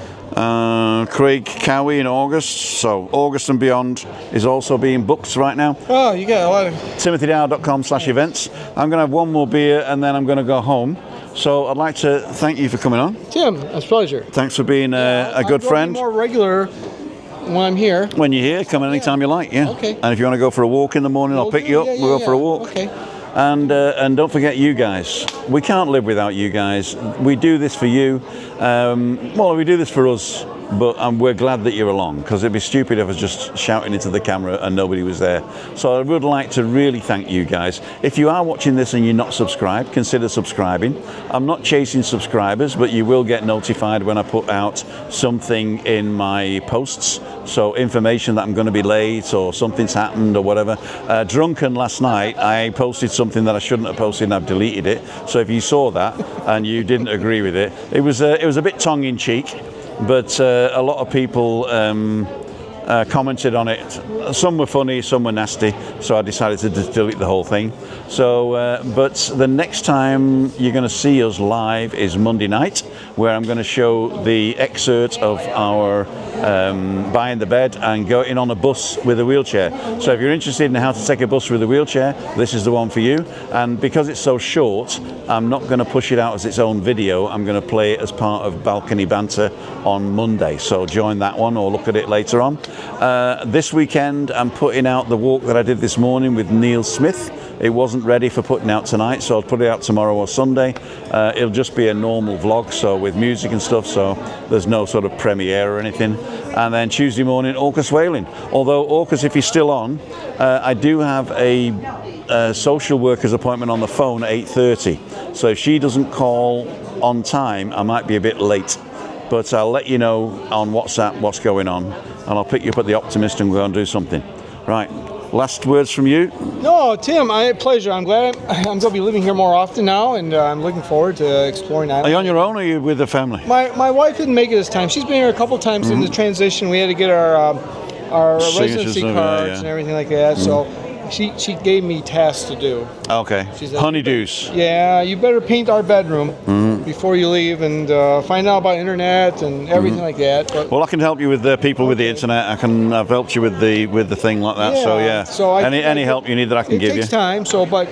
A: Craig Cowie in August. So August and beyond is also being booked right now.
C: Oh, you got a lot of...
A: TimothyDow.com/events. I'm going to have one more beer and then I'm going to go home. So I'd like to thank you for coming on.
C: Tim, it's a pleasure.
A: Thanks for being a good friend.
C: More regular when I'm here.
A: When you're here, come anytime you like, yeah.
C: Okay.
A: And if you want to go for a walk in the morning, I'll pick you up. We'll go for a walk.
C: Okay.
A: And don't forget you guys. We can't live without you guys. We do this for you. Well, we do this for us, but we're glad that you're along, because it'd be stupid if I was just shouting into the camera and nobody was there. So I would like to really thank you guys. If you are watching this and you're not subscribed, consider subscribing. I'm not chasing subscribers, but you will get notified when I put out something in my posts. So information that I'm going to be late or something's happened or whatever. Drunken last night, I posted something that I shouldn't have posted and I've deleted it. So if you saw that and you didn't agree with it, it was a bit tongue-in-cheek. But a lot of people commented on it. Some were funny, some were nasty, so I decided to delete the whole thing. So, but the next time you're going to see us live is Monday night, where I'm going to show the excerpt of our buying the bed and going on a bus with a wheelchair. So if you're interested in how to take a bus with a wheelchair, this is the one for you. And because it's so short, I'm not going to push it out as its own video. I'm going to play it as part of Balcony Banter on Monday. So join that one or look at it later on. This weekend, I'm putting out the walk that I did this morning with Neil Smith. It wasn't ready for putting out tonight, so I'll put it out tomorrow or Sunday. It'll just be a normal vlog, so with music and stuff, so there's no sort of premiere or anything. And then Tuesday morning, Orcus Whaling. Although Orcus, if he's still on, I do have a social worker's appointment on the phone at 8:30. So if she doesn't call on time, I might be a bit late. But I'll let you know on WhatsApp what's going on, and I'll pick you up at the Optimist and go and do something. Right. Last words from you?
C: No, Tim, pleasure. I'm glad I'm going to be living here more often now, and I'm looking forward to exploring that.
A: Are you on your own or are you with the family?
C: My wife didn't make it this time. She's been here a couple times in the transition. We had to get our residency cards and everything like that. So she gave me tasks to do.
A: Okay. Honeydews.
C: Yeah, you better paint our bedroom before you leave, and find out about internet and everything like that. But,
A: well, I can help you with the people with the internet. I've helped you with the thing like that. So yeah.
C: So
A: any help you need that I can give you.
C: It takes time. So, but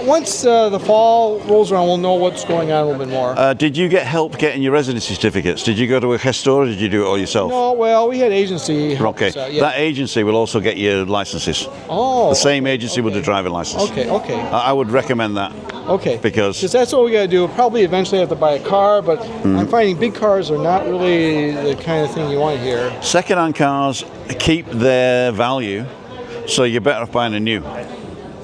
C: once the fall rolls around, we'll know what's going on a little bit more.
A: Did you get help getting your residency certificates? Did you go to a gestor or did you do it all yourself?
C: No, well, we had agency.
A: Okay. That agency will also get you licenses.
C: Oh.
A: The same agency with the driving license.
C: Okay.
A: I would recommend that.
C: Okay.
A: Because
C: that's what we got to do. We'll probably eventually have to buy a car, but I'm finding big cars are not really the kind of thing you want here.
A: Second-hand cars keep their value, so you're better off buying a new.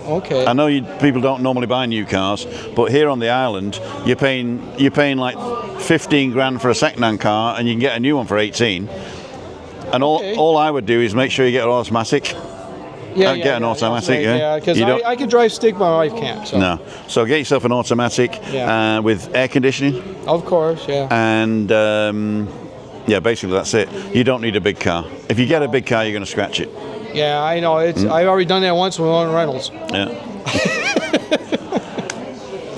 C: Okay.
A: I know people don't normally buy new cars, but here on the island, you're paying like 15 grand for a second-hand car, and you can get a new one for 18. And all I would do is make sure you get an automatic. Get an automatic.
C: Yeah, because I can drive stick, but my wife can't. So.
A: No. So get yourself an automatic with air conditioning.
C: Of course, yeah.
A: And basically that's it. You don't need a big car. If you get a big car, you're going to scratch it.
C: Yeah, I know. I've already done that once with one Reynolds.
A: Yeah.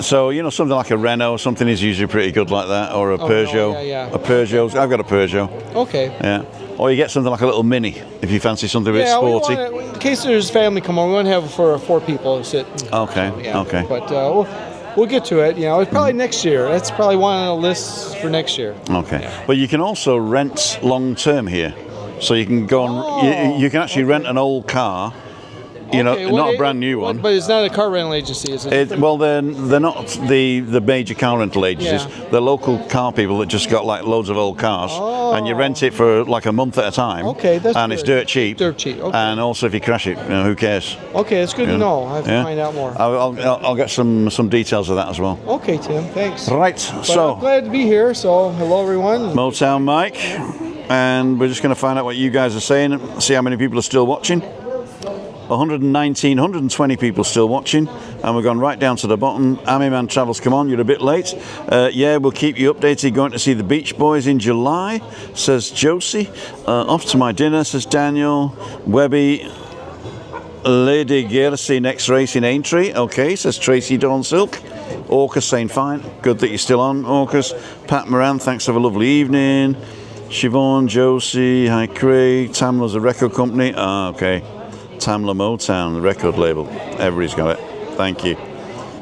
A: So something like a Renault, something is usually pretty good like that, or a Peugeot. A Peugeot. I've got a Peugeot.
C: Okay.
A: Yeah. Or you get something like a little Mini if you fancy something a bit sporty.
C: In case there's family come over, we want to have it for 4 people to sit.
A: Okay. Okay.
C: But we'll get to it. It's probably next year. That's probably one on the list for next year.
A: Okay. But you can also rent long term here. So you can go and you can actually rent an old car, not a brand new one.
C: But it's not a car rental agency, is it?
A: Well, they're not the major car rental agencies.
C: Yeah.
A: They're local car people that just got like loads of old cars, and you rent it for like a month at a time.
C: Okay, that's
A: and
C: good.
A: It's dirt cheap.
C: Dirt cheap. Okay.
A: And also, if you crash it, who cares?
C: Okay, it's good to know. I have to find out more.
A: I'll get some details of that as well.
C: Okay, Tim. Thanks.
A: Right.
C: So I'm glad to be here. So hello, everyone.
A: Motown Mike. And we're just going to find out what you guys are saying, see how many people are still watching. 120 people still watching, and we're going right down to the bottom. Army Man Travels, come on, you're a bit late. We'll keep you updated. Going to see the Beach Boys in July, says Josie. Off to my dinner, says Daniel. Webby, Lady Gersi, next race in Aintree. Okay, says Tracy Dawn Silk. Orcus saying fine, good that you're still on, Orcus. Pat Moran, thanks, have a lovely evening. Siobhan, Josie, hi Craig. Tamla's a record company. Okay. Tamla Motown, the record label. Everybody's got it. Thank you.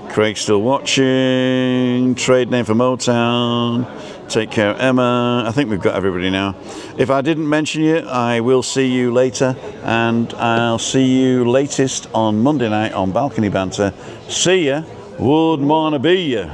A: Craig's still watching. Trade name for Motown. Take care, Emma. I think we've got everybody now. If I didn't mention you, I will see you later, and I'll see you latest on Monday night on Balcony Banter. See ya. Would wanna be ya.